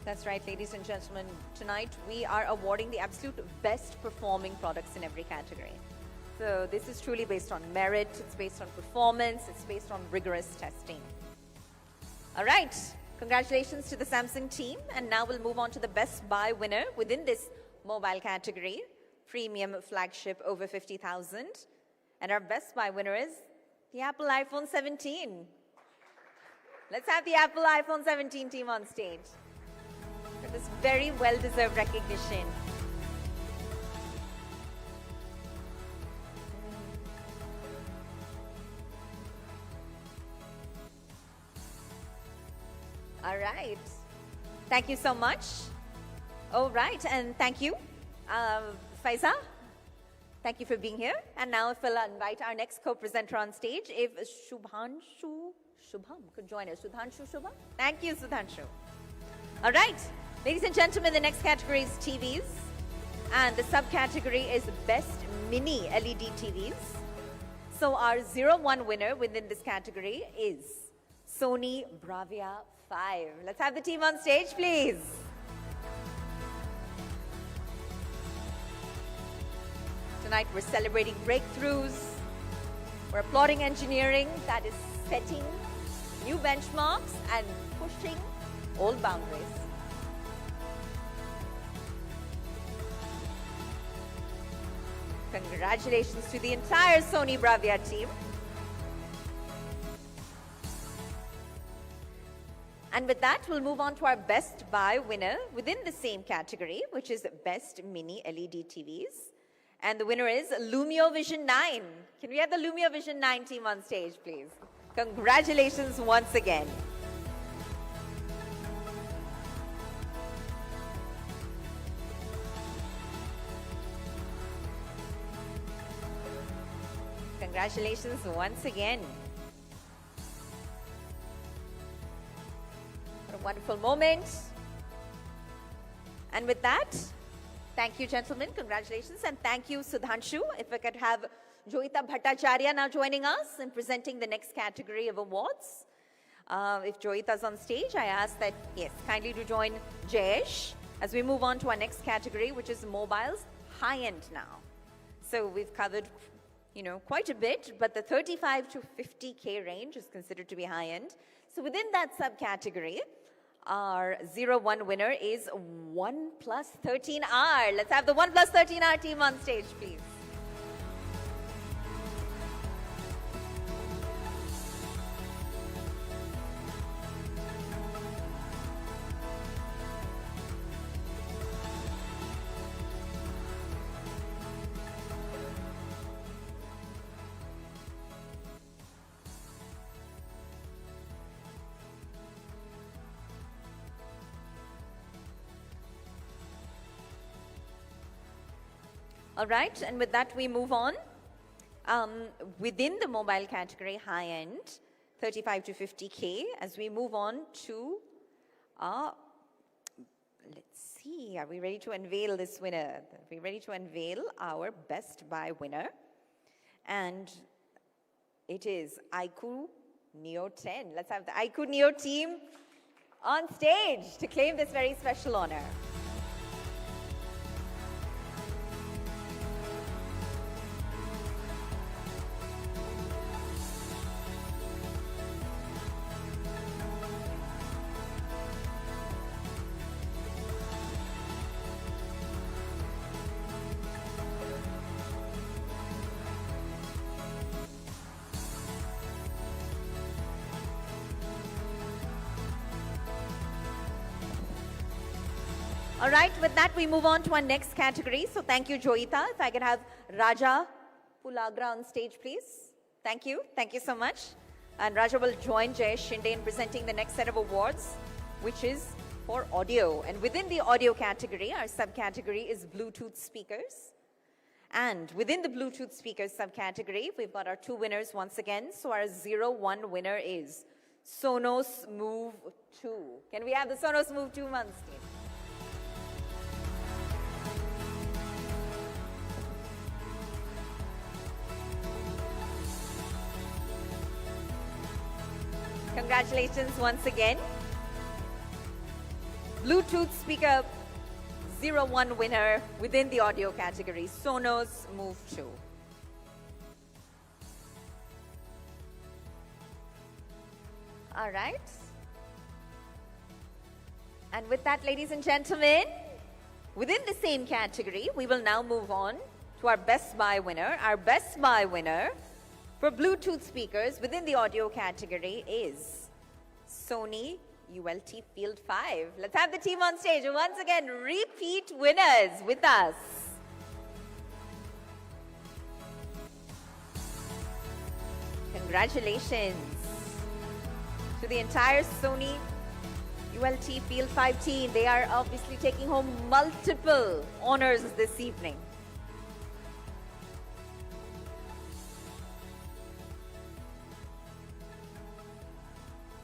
That's right, ladies and gentlemen. Tonight, we are awarding the absolute best performing products in every category. So this is truly based on merit, it's based on performance, it's based on rigorous testing. All right, congratulations to the Samsung team. And now we'll move on to the Best Buy winner within this mobile category, premium flagship over 50,000. And our Best Buy winner is the Apple iPhone 17. Let's have the Apple iPhone 17 team on stage for this very well-deserved recognition. All right. Thank you so much. All right, and thank you, Faiza. Thank you for being here. And now if we'll invite our next co-presenter on stage, if Shubham could join us. Sudhanshu Shubham? Thank you, Sudhanshu. All right. Ladies and gentlemen, the next category is TVs. And the subcategory is Best Mini LED TVs. So our 0-1 winner within this category is Sony Bravia 5. Let's have the team on stage, please. Tonight we're celebrating breakthroughs. We're applauding engineering that is setting new benchmarks and pushing old boundaries. Congratulations to the entire Sony Bravia team. And with that, we'll move on to our Best Buy winner within the same category, which is Best Mini LED TVs. And the winner is Lumio Vision 9. Can we have the Lumio Vision 9 team on stage, please? Congratulations once again. Congratulations once again. What a wonderful moment. And with that, thank you, gentlemen. Congratulations. And thank you, Sudhanshu. If I could have Joita Bhattacharya now joining us and presenting the next category of awards. If Joita's on stage, I ask that, yes, kindly to join Jayesh as we move on to our next category, which is mobiles, high-end now. So we've covered, you know, quite a bit, but the 35 to 50K range is considered to be high-end. So within that subcategory, our 01 winner is OnePlus 13R. Let's have the OnePlus 13R team on stage, please. All right, and with that we move on. Within the mobile category, high-end, 35 to 50K, as we move on to, let's see, are we ready to unveil this winner? Are we ready to unveil our Best Buy winner? And it is iQOO Neo 10. Let's have the iQOO Neo team on stage to claim this very special honor. All right, with that, we move on to our next category. So thank you, Joita. If I can have Raja Pulagra on stage, please. Thank you. Thank you so much. And Raja will join Jayesh Shinde in presenting the next set of awards, which is for audio. And within the audio category, our subcategory is Bluetooth speakers. And within the Bluetooth speakers subcategory, we've got our two winners once again. So our 01 winner is Sonos Move 2. Can we have the Sonos Move 2 on stage? Congratulations once again. Bluetooth speaker 01 winner within the audio category, Sonos Move 2. All right. And with that, ladies and gentlemen, within the same category, we will now move on to our Best Buy winner. Our Best Buy winner for Bluetooth speakers within the audio category is Sony ULT Field 5. Let's have the team on stage. Once again, repeat winners with us. Congratulations to the entire Sony ULT Field 5 team. They are obviously taking home multiple honors this evening.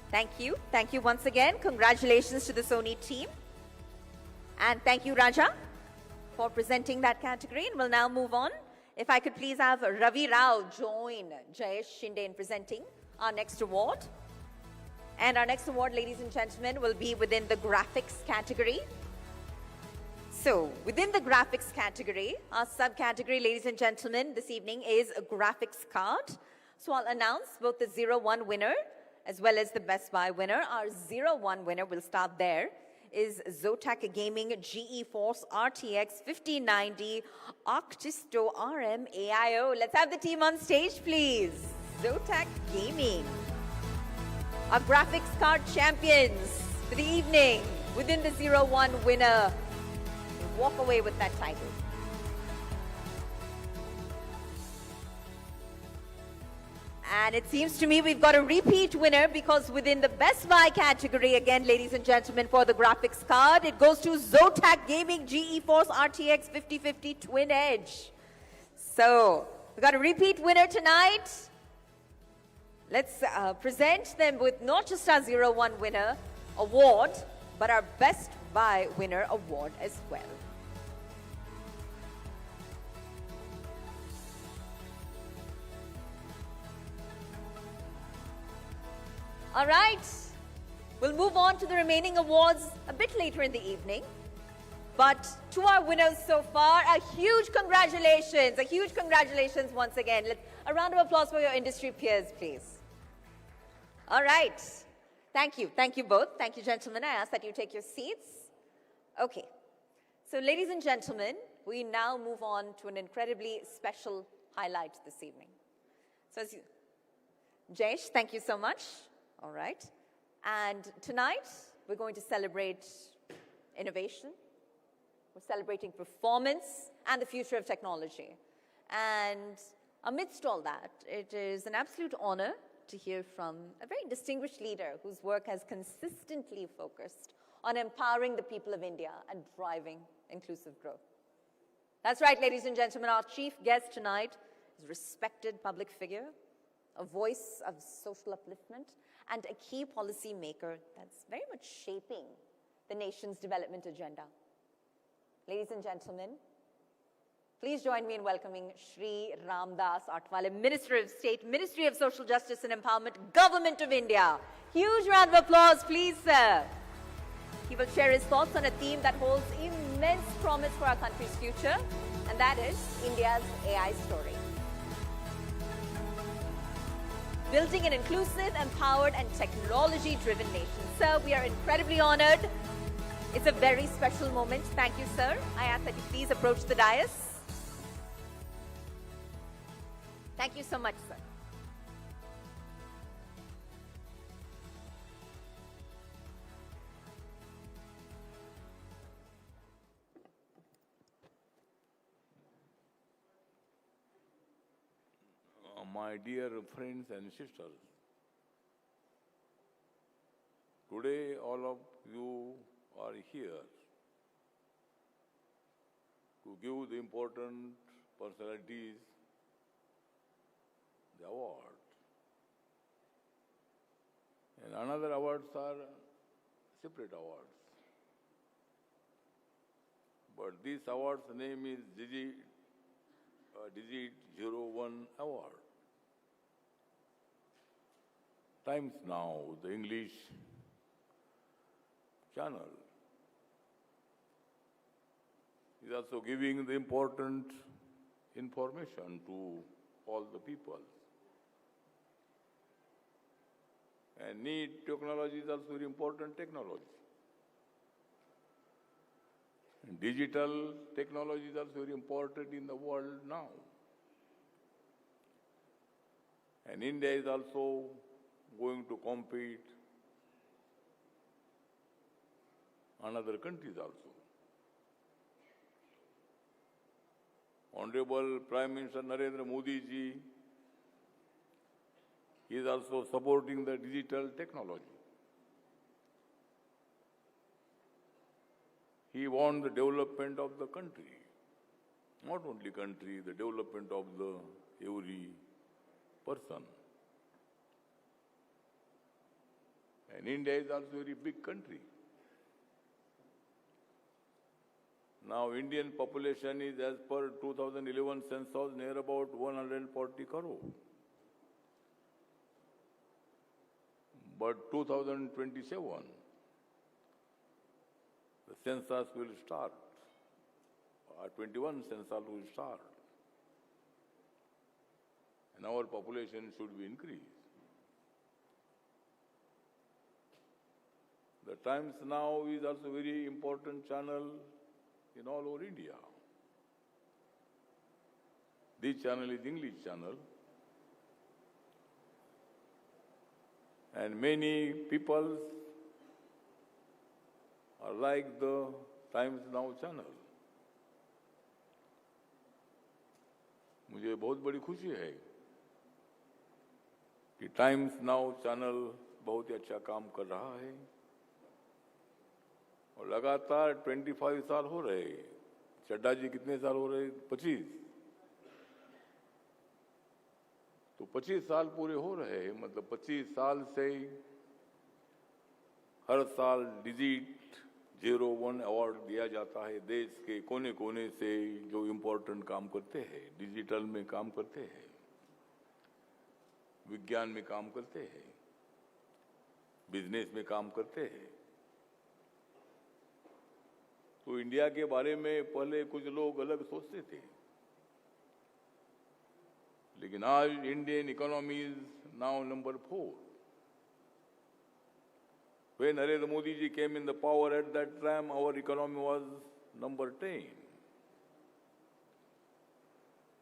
Thank you. Thank you once again. Congratulations to the Sony team. And thank you, Raja, for presenting that category. And we'll now move on. If I could please have Ravi Rao join Jayesh Shinde in presenting our next award. And our next award, ladies and gentlemen, will be within the graphics category. So, within the graphics category, our subcategory, ladies and gentlemen, this evening is a graphics card. So I'll announce both the 01 winner as well as the Best Buy winner. Our 01 winner, we'll start there, is Zotac Gaming GeForce RTX 5090 Octisto RM AIO. Let's have the team on stage, please. Zotac Gaming. Our graphics card champions for the evening within the 01 winner. Walk away with that title. And it seems to me we've got a repeat winner, because within the Best Buy category, again, ladies and gentlemen, for the graphics card, it goes to Zotac Gaming GeForce RTX 5050 Twin Edge. So, we've got a repeat winner tonight. Let's present them with not just our 01 winner award, but our Best Buy winner award as well. All right, we'll move on to the remaining awards a bit later in the evening. But to our winners so far, a huge congratulations once again. A round of applause for your industry peers, please. All right, thank you both. Thank you, gentlemen. I ask that you take your seats. Okay, so ladies and gentlemen, we now move on to an incredibly special highlight this evening. So Jayesh, thank you so much. All right. And tonight, we're going to celebrate innovation. We're celebrating performance and the future of technology. And amidst all that, it is an absolute honor to hear from a very distinguished leader whose work has consistently focused on empowering the people of India and driving inclusive growth. That's right, ladies and gentlemen, our chief guest tonight is a respected public figure, a voice of social upliftment, and a key policy maker that's very much shaping the nation's development agenda. Ladies and gentlemen, please join me in welcoming Shri Ramdas Atwale, Minister of State, Ministry of Social Justice and Empowerment, Government of India. Huge round of applause, please, sir. He will share his thoughts on a theme that holds immense promise for our country's future, and that is India's AI story. Building an inclusive, empowered, and technology-driven nation. Sir, we are incredibly honored. It's a very special moment. Thank you, sir. I ask that you please approach the dais. Thank you so much, sir. My dear friends and sisters, today all of you are here to give the important personalities the award. And another awards are separate awards. But this award's name is Digit Zero1 Award. Times Now, the English channel, is also giving the important information to all the people. And need technology is also very important technology. And digital technology is also very important in the world now. And India is also going to compete another countries also. Honorable Prime Minister Narendra Modi ji is also supporting the digital technology. He wants the development of the country, not only country, the development of the every person. And India is also a very big country. Now Indian population is, as per 2011 census, near about 140 crore. But 2027, the census will start. 21 census will start. And our population should be increased. The Times Now is also a very important channel in all over India. This channel is English channel. And many people are like the Times Now channel. मुझे बहुत बड़ी खुशी है कि times now channel बहुत ही अच्छा काम कर रहा है और लगातार 25 साल हो रहे हैं। चड्डा जी कितने साल हो रहे? 25। तो 25 साल पूरे हो रहे हैं, मतलब 25 साल से हर साल डिजिट 01 अवार्ड दिया जाता है देश के कोने कोने से जो इम्पोर्टेंट काम करते हैं, डिजिटल में काम करते हैं, विज्ञान में काम करते हैं, बिजनेस में काम करते हैं। तो इंडिया के बारे में पहले कुछ लोग अलग सोचते थे, लेकिन आज Indian economy is now number 4. When Narendra Modi ji came in the power at that time, our economy was number 10.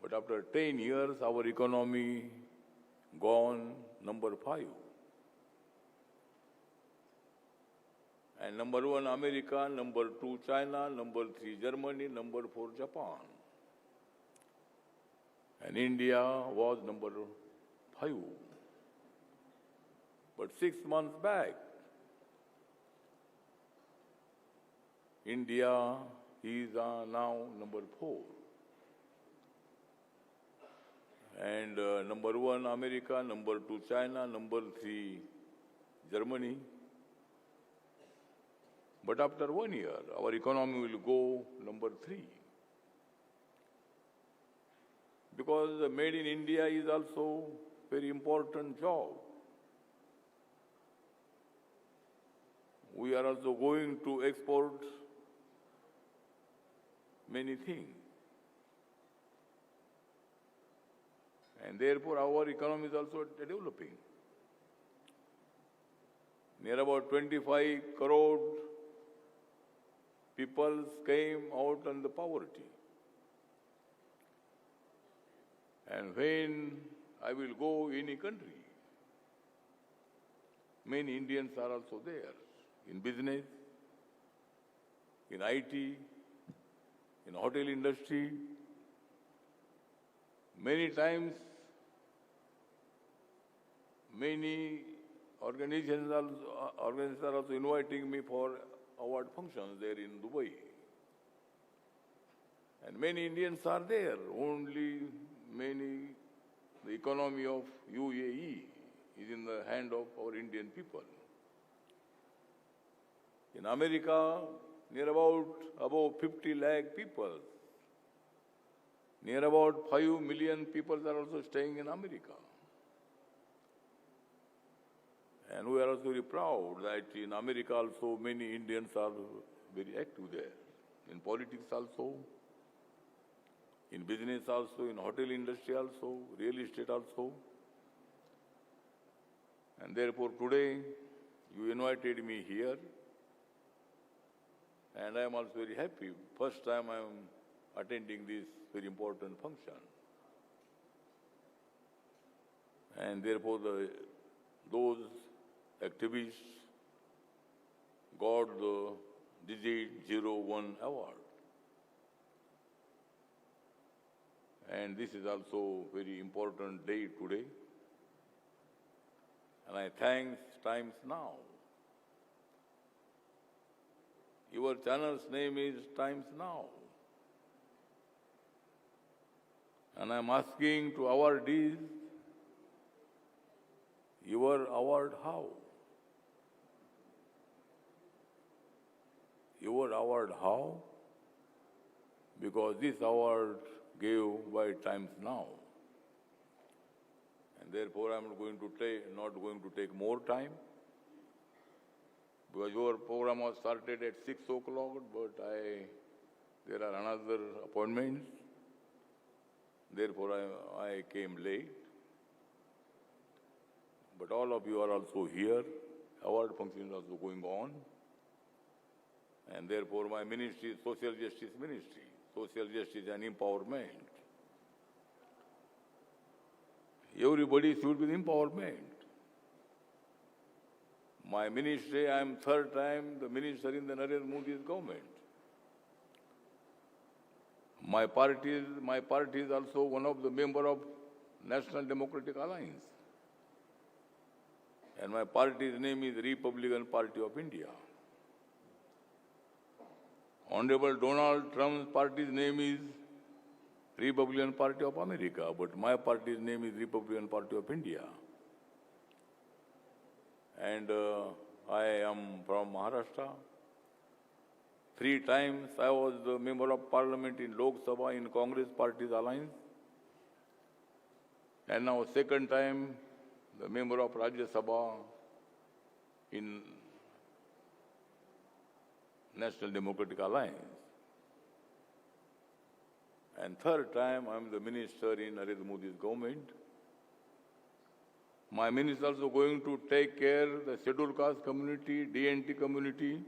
But after 10 years, our economy gone number 5. And number 1 America, number 2 China, number 3 Germany, number 4 Japan. And India was number 5. But 6 months back, India is now number 4. And number 1 America, number 2 China, number 3 Germany. But after 1 year, our economy will go number 3. Because the Made in India is also very important job. We are also going to export many things. And therefore our economy is also developing. Near about 25 crore people came out on the poverty. And when I will go any country, many Indians are also there in business, in IT, in hotel industry. Many times, many organizations are also inviting me for award functions there in Dubai. And many Indians are there. The economy of UAE is in the hand of our Indian people. In America, near about above 50 lakh people. Near about 5 million people are also staying in America. And we are also very proud that in America also many Indians are very active there. In politics also, in business also, in hotel industry also, real estate also. And therefore today you invited me here. And I am also very happy. First time I am attending this very important function. And therefore those activists got the Digit Zero1 Award. And this is also very important day today. And I thank Times Now. Your channel's name is Times Now. And I'm asking to awardees, your award how? Your award how? Because this award gave by Times Now. And therefore I'm not going to take more time. because your program was started at 6 o'clock, but there are another appointments. Therefore, I came late. But all of you are also here. Award function is also going on. And therefore, my ministry is Social Justice Ministry. Social justice and empowerment. Everybody should be empowerment. My ministry, I am third time the minister in the Narendra Modi's government. My party is also one of the member of National Democratic Alliance. And my party's name is Republican Party of India. Honorable Donald Trump's party's name is Republican Party of America, but my party's name is Republican Party of India. And I am from Maharashtra. 3 times I was the member of parliament in Lok Sabha in Congress Party's alliance. And now second time the member of Rajya Sabha in National Democratic Alliance. And third time I am the minister in Narendra Modi's government. My minister is also going to take care of the scheduled caste community, DNT community,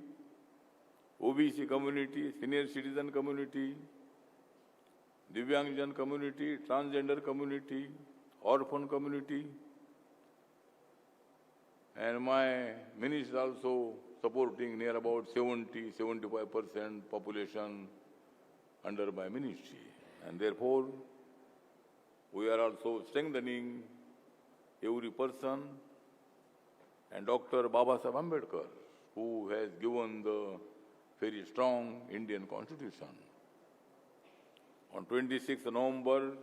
OBC community, senior citizen community, Divyangjan community, transgender community, orphan community. And my minister is also supporting near about 70-75% population under my ministry. And therefore, we are also strengthening every person. And Dr. Babasaheb Ambedkar, who has given the very strong Indian Constitution. On 26th November,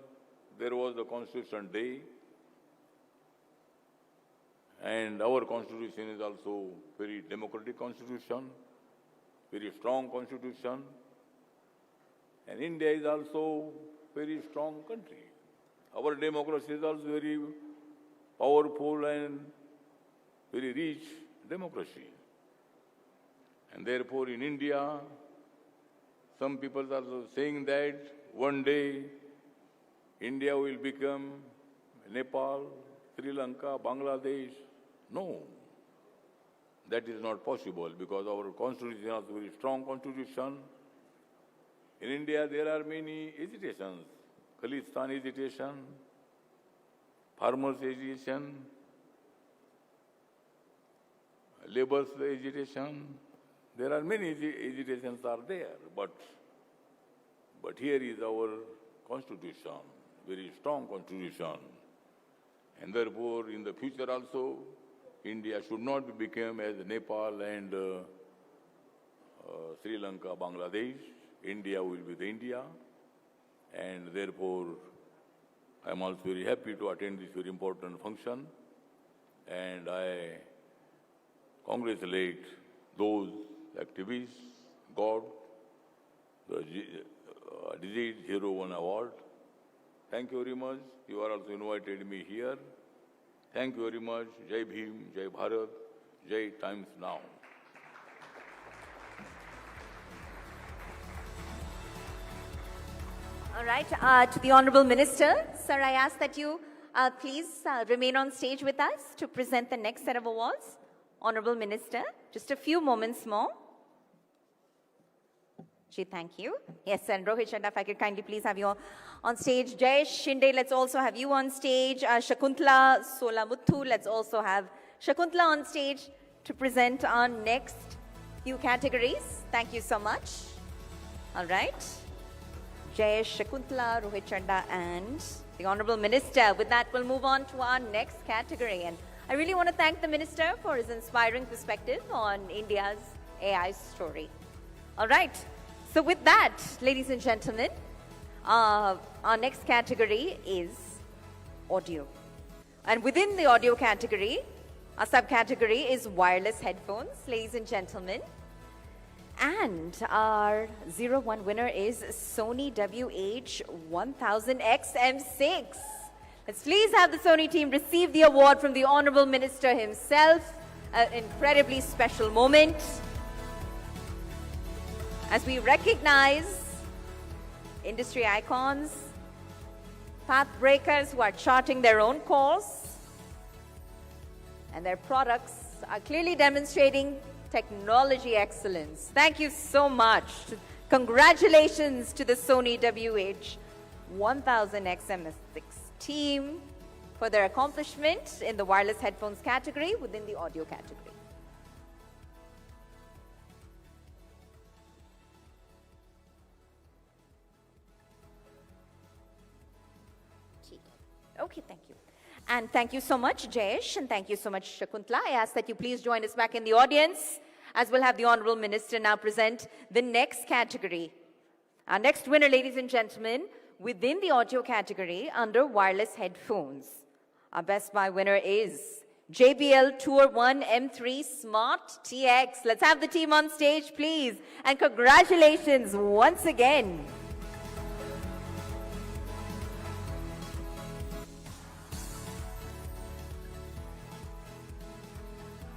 there was the Constitution Day. And our Constitution is also very democratic Constitution, very strong Constitution. And India is also very strong country. Our democracy is also very powerful and very rich democracy. And therefore in India, some people are saying that one day India will become Nepal, Sri Lanka, Bangladesh. No, that is not possible because our constitution is a very strong constitution. In India, there are many agitations. Khalistan agitation, farmers agitation, laborers agitation. There are many agitations are there, but here is our constitution, very strong constitution. And therefore, in the future also, India should not become as Nepal and Sri Lanka, Bangladesh. India will be the India. And therefore, I am also very happy to attend this very important function. And I congratulate those activists, got the Digit Zero1 Award. Thank you very much. You are also invited me here. Thank you very much. Jai Bhim, Jai Bharat, Jai Times Now. All right, to the Honorable Minister, sir, I ask that you please remain on stage with us to present the next set of awards. Honorable Minister, just a few moments more. Ji, thank you. Yes, and Rohit Chadha, if I could kindly please have you on stage. Jayesh Shinde, let's also have you on stage. Shakuntala Solamuthu, let's also have Shakuntala on stage to present our next few categories. Thank you so much. All right. Jayesh, Shakuntala, Rohit Chadha, and the Honorable Minister. With that, we'll move on to our next category. And I really want to thank the Minister for his inspiring perspective on India's AI story. All right. So with that, ladies and gentlemen, our next category is audio. And within the audio category, our subcategory is wireless headphones, ladies and gentlemen. And our 01 winner is Sony WH-1000X M6. Let's please have the Sony team receive the award from the Honorable Minister himself. an incredibly special moment as we recognize industry icons, path breakers who are charting their own course, and their products are clearly demonstrating technology excellence. Thank you so much. Congratulations to the Sony WH-1000XM6 team for their accomplishment in the wireless headphones category within the audio category. Okay, thank you. And thank you so much, Jayesh, and thank you so much, Shakuntala. I ask that you please join us back in the audience, as we'll have the Honorable Minister now present the next category. Our next winner, ladies and gentlemen, within the audio category under wireless headphones. Our Best Buy winner is JBL Tour 1 M3 Smart TX. Let's have the team on stage, please. And congratulations once again.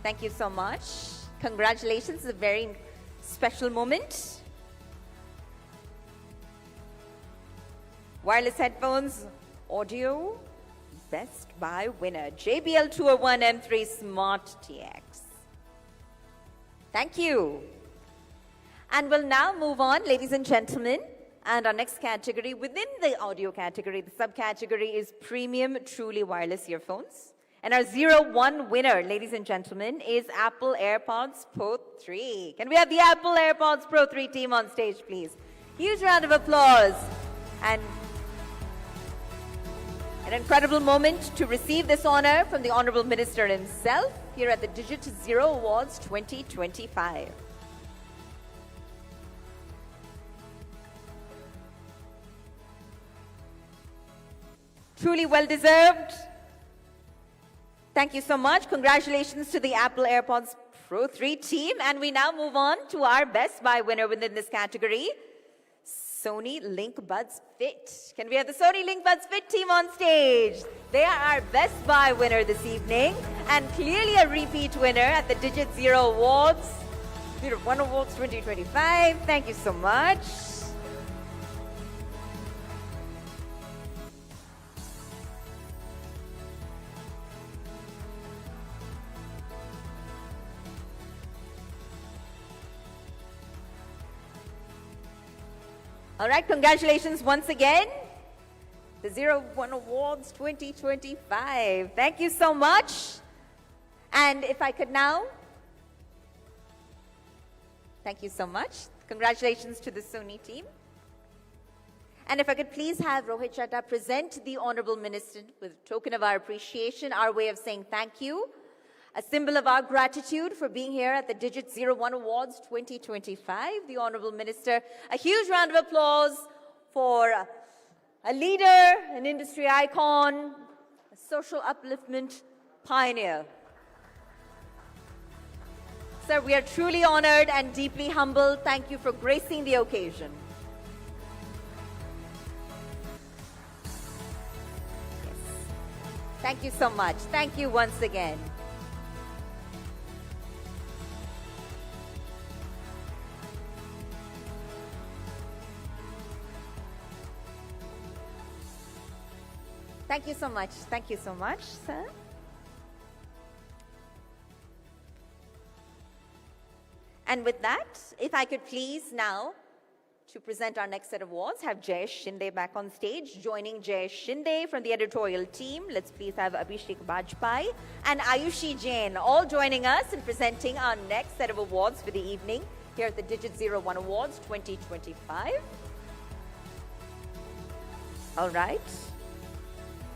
Thank you so much. Congratulations, it's a very special moment. Wireless headphones, audio, Best Buy winner, JBL Tour 1 M3 Smart TX. Thank you. And we'll now move on, ladies and gentlemen, and our next category within the audio category, the subcategory is Premium Truly Wireless Earphones. And our 01 winner, ladies and gentlemen, is Apple AirPods Pro 3. Can we have the Apple AirPods Pro 3 team on stage, please? Huge round of applause. And an incredible moment to receive this honor from the Honorable Minister himself here at the Digit Zero Awards 2025. Truly well-deserved. Thank you so much. Congratulations to the Apple AirPods Pro 3 team. And we now move on to our Best Buy winner within this category, Sony Link Buds Fit. Can we have the Sony Link Buds Fit team on stage? They are our Best Buy winner this evening and clearly a repeat winner at the Digit Zero Awards, Zero1 Awards 2025. Thank you so much. All right, congratulations once again. The 01 Awards 2025. Thank you so much. And if I could now, thank you so much. Congratulations to the Sony team. And if I could please have Rohit Chadha present the Honorable Minister with a token of our appreciation, our way of saying thank you, a symbol of our gratitude for being here at the Digit Zero1 Awards 2025. The Honorable Minister, a huge round of applause for a leader, an industry icon, a social upliftment pioneer. Sir, we are truly honored and deeply humbled. Thank you for gracing the occasion. Yes. Thank you so much. Thank you once again. Thank you so much. Thank you so much, sir. And with that, if I could please now, to present our next set of awards, have Jayesh Shinde back on stage. Joining Jayesh Shinde from the editorial team, let's please have Abhishek Bajpai and Ayushi Jain, all joining us in presenting our next set of awards for the evening here at the Digit Zero1 Awards 2025. All right.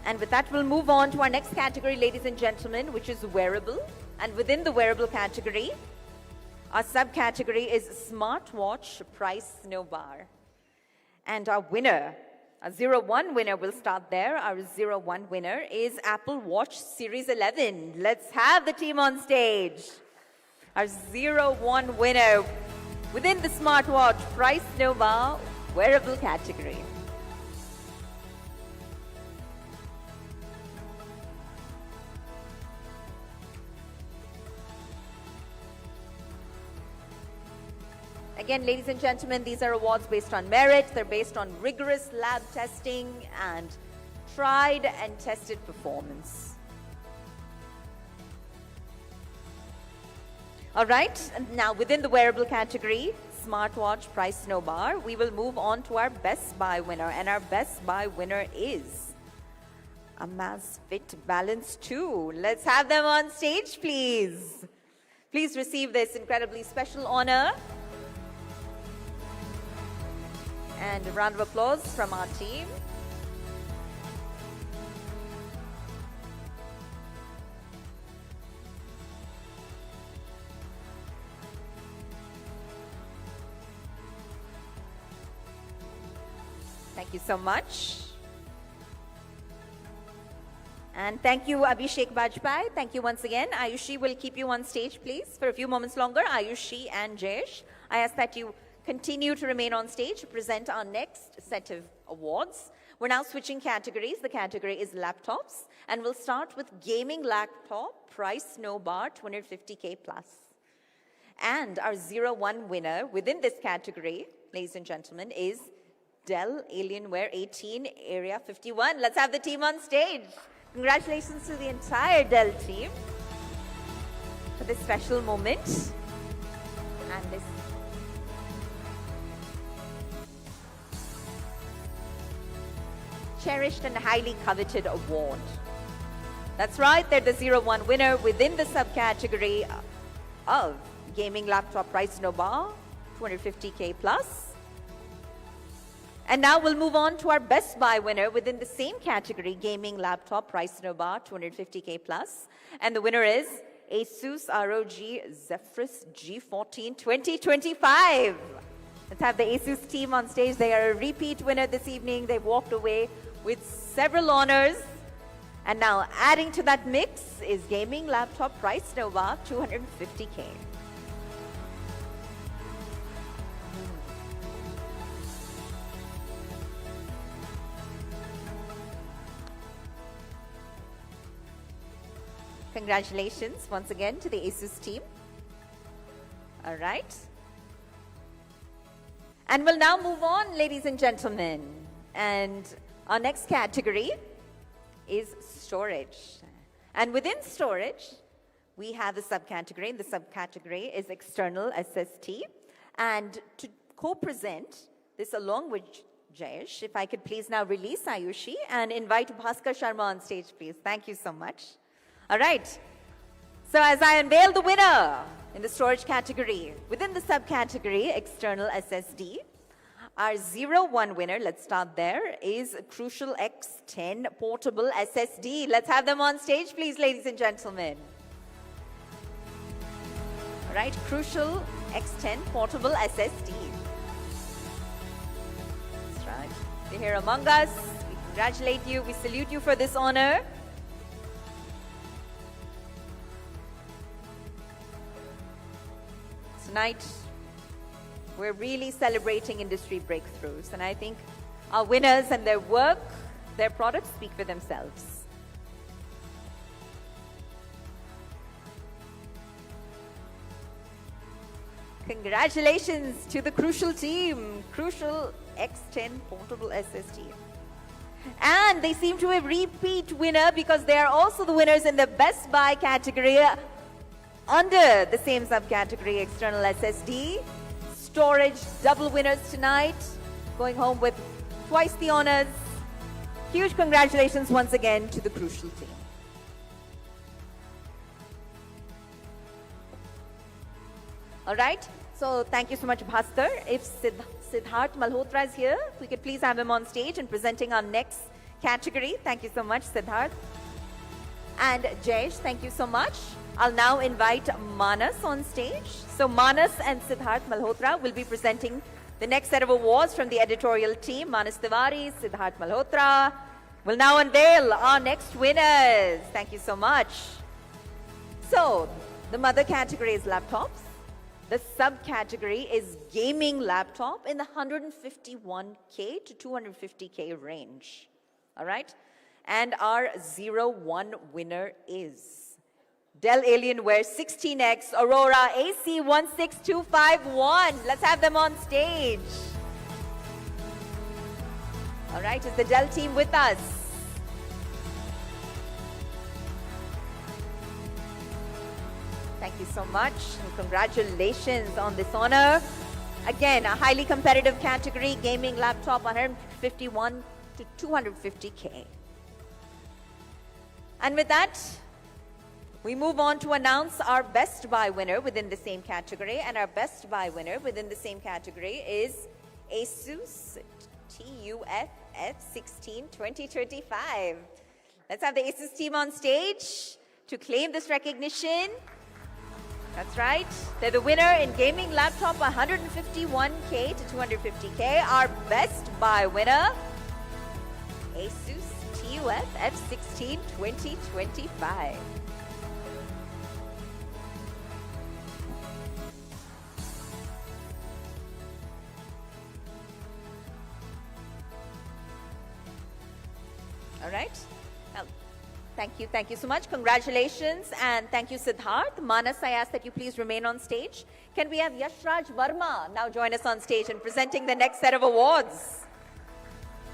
And with that, we'll move on to our next category, ladies and gentlemen, which is wearable. And within the wearable category, our subcategory is Smartwatch Price Snowbar. And our winner, our 01 winner, will start there. Our 01 winner is Apple Watch Series 11. Let's have the team on stage. Our 01 winner within the Smartwatch Price Snowbar wearable category. again, ladies and gentlemen, these are awards based on merit. They're based on rigorous lab testing and tried and tested performance. All right, and now within the wearable category, smartwatch price snowbar, we will move on to our Best Buy winner. And our Best Buy winner is Amazfit Balance 2. Let's have them on stage, please. Please receive this incredibly special honor. And a round of applause from our team. Thank you so much. And thank you, Abhishek Bajpai. Thank you once again. Ayushi will keep you on stage, please, for a few moments longer. Ayushi and Jayesh, I ask that you continue to remain on stage to present our next set of awards. We're now switching categories. The category is laptops, and we'll start with gaming laptop, price snowbar, 250K plus. And our 01 winner within this category, ladies and gentlemen, is Dell Alienware 18 Area 51. Let's have the team on stage. Congratulations to the entire Dell team for this special moment and this cherished and highly coveted award. That's right, they're the 01 winner within the subcategory of gaming laptop price snowbar, 250K plus. And now we'll move on to our Best Buy winner within the same category, gaming laptop price snowbar, 250K plus. And the winner is Asus ROG Zephyrus G14 2025. Let's have the Asus team on stage. They are a repeat winner this evening. They've walked away with several honors. And now adding to that mix is gaming laptop price snowbar, 250K. Congratulations once again to the Asus team. All right. And we'll now move on, ladies and gentlemen. And our next category is storage. And within storage, we have a subcategory. The subcategory is external SSD. And to co-present this along with Jayesh, if I could please now release Ayushi and invite Bhaskar Sharma on stage, please. Thank you so much. All right. So as I unveil the winner in the storage category, within the subcategory, external SSD, our 01 winner, let's start there, is Crucial X10 Portable SSD. Let's have them on stage, please, ladies and gentlemen. All right, Crucial X10 Portable SSD. That's right. You're here among us. We congratulate you. We salute you for this honor. Tonight, we're really celebrating industry breakthroughs, and I think our winners and their work, their products speak for themselves. Congratulations to the Crucial team, Crucial X10 Portable SSD. And they seem to be a repeat winner because they are also the winners in the Best Buy category under the same subcategory, external SSD. Storage, double winners tonight, going home with twice the honors. Huge congratulations once again to the Crucial team. All right, so thank you so much, Bhaskar. If Siddharth Malhotra is here, we could please have him on stage and presenting our next category. Thank you so much, Siddharth. And Jayesh, thank you so much. I'll now invite Manas on stage. So Manas and Siddharth Malhotra will be presenting the next set of awards from the editorial team. Manas Tiwari, Siddharth Malhotra will now unveil our next winners. Thank you so much. So the mother category is laptops. The subcategory is gaming laptop in the 151K to 250K range. All right. And our 01 winner is Dell Alienware 16X Aurora AC16251. Let's have them on stage. All right, is the Dell team with us? Thank you so much and congratulations on this honor. Again, a highly competitive category, gaming laptop 151 to 250K. And with that, we move on to announce our Best Buy winner within the same category. And our Best Buy winner within the same category is Asus TUF F16 2025. Let's have the Asus team on stage to claim this recognition. That's right. They're the winner in gaming laptop 151K to 250K. Our Best Buy winner, Asus TUF F16 2025. All right. Now, thank you so much. Congratulations, and thank you, Siddharth. Manas, I ask that you please remain on stage. Can we have Yashraj Verma now join us on stage and presenting the next set of awards?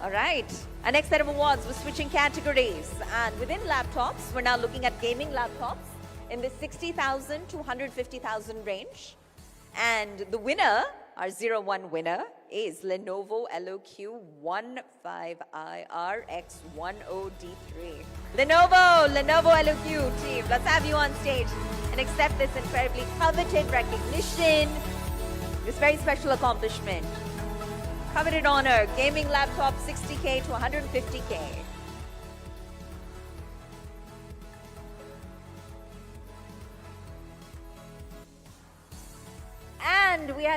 All right. Our next set of awards, we're switching categories. And within laptops, we're now looking at gaming laptops in the 60,000 to 150,000 range. And the winner, our 01 winner, is Lenovo LOQ 15IRX10D3. Lenovo LOQ team, let's have you on stage and accept this incredibly coveted recognition, this very special accomplishment. Coveted honor, gaming laptop 60K to 150K. And we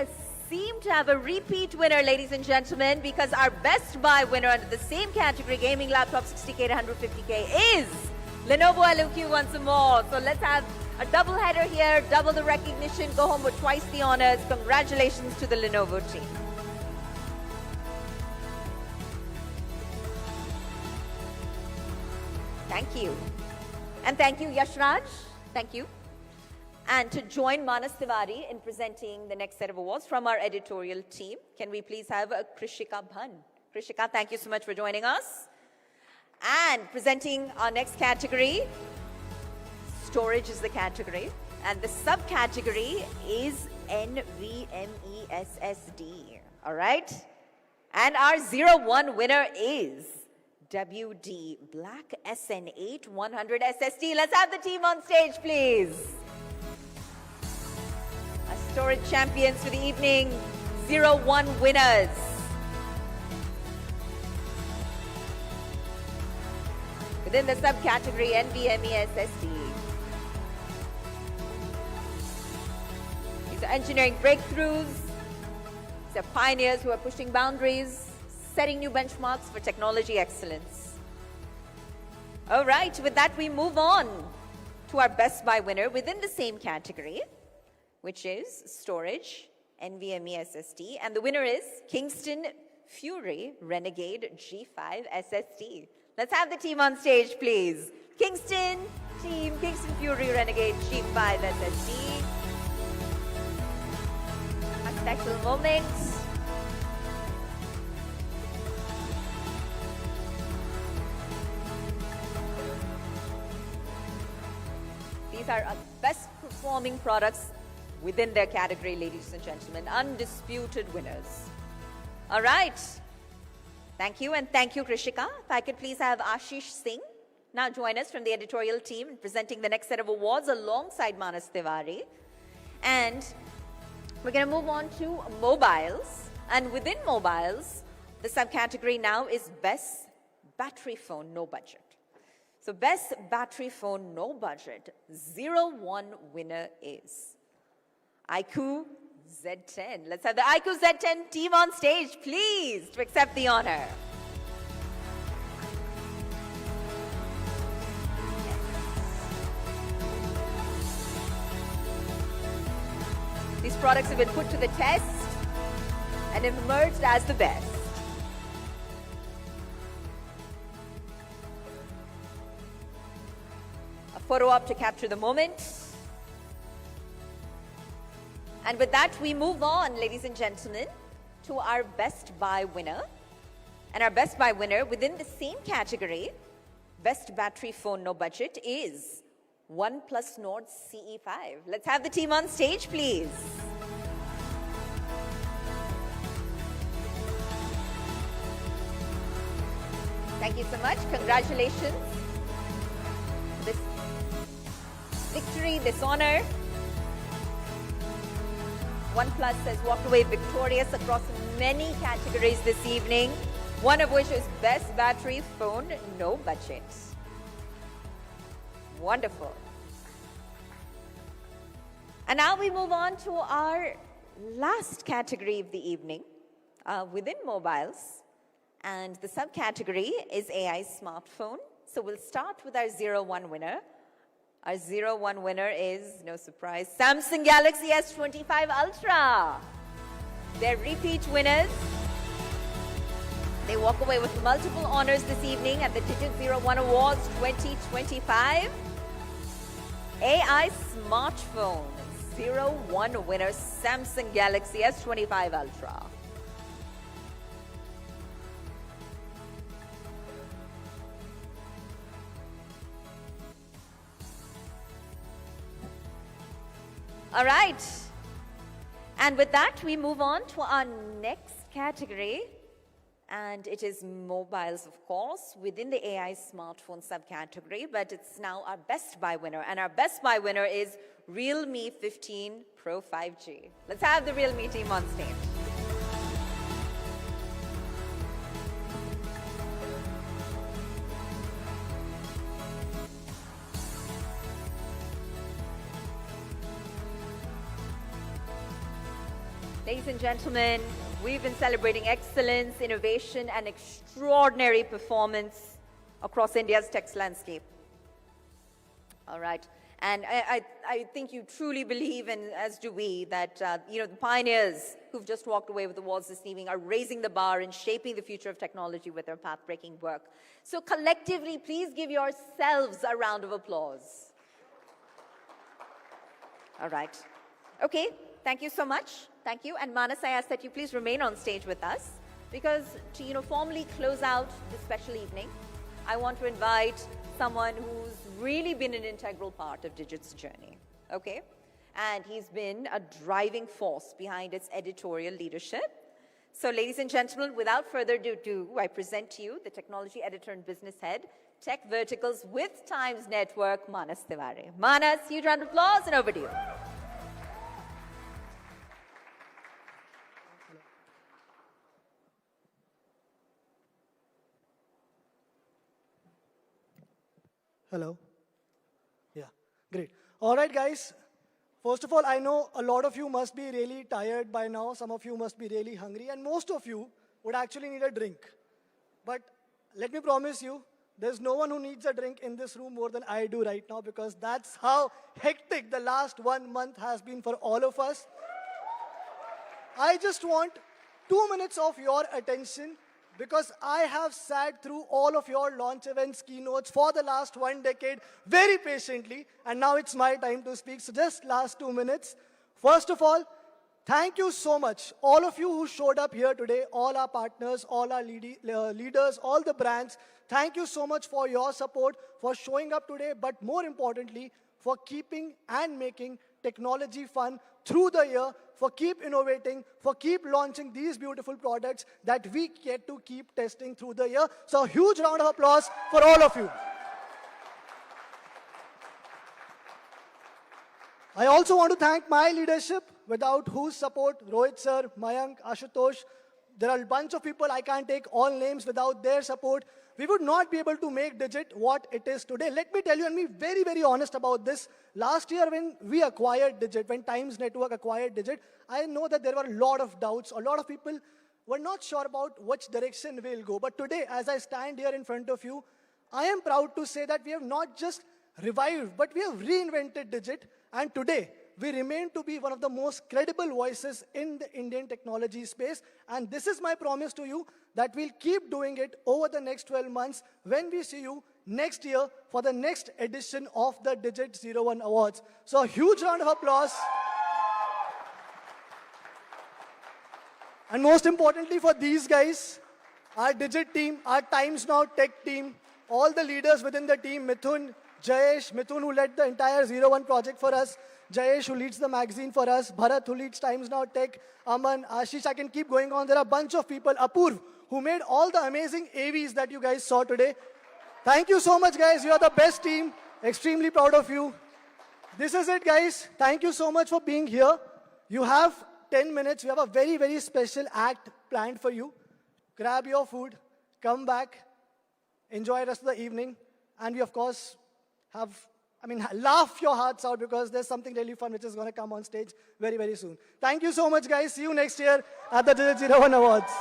seem to have a repeat winner, ladies and gentlemen, because our Best Buy winner under the same category, gaming laptop 60K to 150K, is Lenovo LOQ once more. So let's have a double header here, double the recognition, go home with twice the honors. Congratulations to the Lenovo team. Thank you. And thank you, Yashraj. Thank you. And to join Manas Tiwari in presenting the next set of awards from our editorial team, can we please have Krishika Bhan? Krishika, thank you so much for joining us. And presenting our next category, storage is the category. And the subcategory is NVMe SSD. All right? And our 01 winner is WD Black SN8 100 SSD. Let's have the team on stage, please. Our storage champions for the evening, 01 winners. Within the subcategory NVMe SSD. These are engineering breakthroughs. These are pioneers who are pushing boundaries, setting new benchmarks for technology excellence. All right, with that we move on to our Best Buy winner within the same category, which is storage, NVMe SSD, and the winner is Kingston Fury Renegade G5 SSD. Let's have the team on stage, please. Kingston team, Kingston Fury Renegade G5 SSD. A special moment. These are our best performing products within their category, ladies and gentlemen. Undisputed winners. All right. Thank you, and thank you, Krishika. If I could please have Ashish Singh now join us from the editorial team in presenting the next set of awards alongside Manas Tiwari. And we're going to move on to mobiles. And within mobiles, the subcategory now is Best Battery Phone, No Budget. So Best Battery Phone, No Budget, 01 winner is iQOO Z10. Let's have the iQOO Z10 team on stage, please, to accept the honor. These products have been put to the test and have emerged as the best. A photo op to capture the moment. And with that, we move on, ladies and gentlemen, to our Best Buy winner. And our Best Buy winner within the same category, Best Battery Phone No Budget, is OnePlus Nord CE5. Let's have the team on stage, please. Thank you so much. Congratulations. This victory, this honor. OnePlus has walked away victorious across many categories this evening, one of which is Best Battery Phone No Budget. Wonderful. And now we move on to our last category of the evening within mobiles. And the subcategory is AI smartphone. So we'll start with our 01 winner. Our 01 winner is, no surprise, Samsung Galaxy S25 Ultra. They're repeat winners. They walk away with multiple honors this evening at the Digit Zero1 Awards 2025. AI smartphone 01 winner, Samsung Galaxy S25 Ultra. All right. And with that, we move on to our next category. And it is mobiles, of course, within the AI smartphone subcategory. But it's now our Best Buy winner. And our Best Buy winner is Realme 15 Pro 5G. Let's have the Realme team on stage. Ladies and gentlemen, we've been celebrating excellence, innovation, and extraordinary performance across India's tech landscape. All right. And I think you truly believe, and as do we, that the pioneers who've just walked away with awards this evening are raising the bar and shaping the future of technology with their path-breaking work. So collectively, please give yourselves a round of applause. All right. Okay. Thank you so much. Thank you. And Manas, I ask that you please remain on stage with us because to formally close out this special evening, I want to invite someone who's really been an integral part of Digit's journey. Okay? And he's been a driving force behind its editorial leadership. So ladies and gentlemen, without further ado, I present to you the technology editor and business head, Tech Verticals with Times Network, Manas Tiwari. Manas, huge round of applause and over to you. Hello. Yeah, great. All right, guys. First of all, I know a lot of you must be really tired by now. Some of you must be really hungry. And most of you would actually need a drink. But let me promise you, there's no one who needs a drink in this room more than I do right now because that's how hectic the last 1 month has been for all of us. I just want 2 minutes of your attention because I have sat through all of your launch events, keynotes for the last 1 decade very patiently, and now it's my time to speak. So just last 2 minutes. First of all, thank you so much, all of you who showed up here today, all our partners, all our leaders, all the brands. Thank you so much for your support, for showing up today, but more importantly, for keeping and making technology fun through the year, for keep innovating, for keep launching these beautiful products that we get to keep testing through the year. So a huge round of applause for all of you. I also want to thank my leadership, without whose support, Rohit sir, Mayank, Ashutosh, there are a bunch of people, I can't take all names, without their support, we would not be able to make Digit what it is today. Let me tell you and be very, very honest about this. Last year when we acquired Digit, when Times Network acquired Digit, I know that there were a lot of doubts. A lot of people were not sure about which direction we'll go. But today, as I stand here in front of you, I am proud to say that we have not just revived, but we have reinvented Digit. And today, we remain to be one of the most credible voices in the Indian technology space. And this is my promise to you that we'll keep doing it over the next 12 months when we see you next year for the next edition of the Digit Zero1 Awards. So a huge round of applause. And most importantly for these guys, our Digit team, our Times Now Tech team, all the leaders within the team, Mithun, Jayesh, Mithun who led the entire Zero1 project for us, Jayesh who leads the magazine for us, Bharat who leads Times Now Tech, Aman, Ashish, I can keep going on. There are a bunch of people, Apurv, who made all the amazing AVs that you guys saw today. Thank you so much, guys. You are the best team. Extremely proud of you. This is it, guys. Thank you so much for being here. You have 10 minutes. We have a very, very special act planned for you. Grab your food, come back, enjoy the rest of the evening, and we, of course, laugh your hearts out because there's something really fun which is going to come on stage very, very soon. Thank you so much, guys. See you next year at the Digit Zero1 Awards.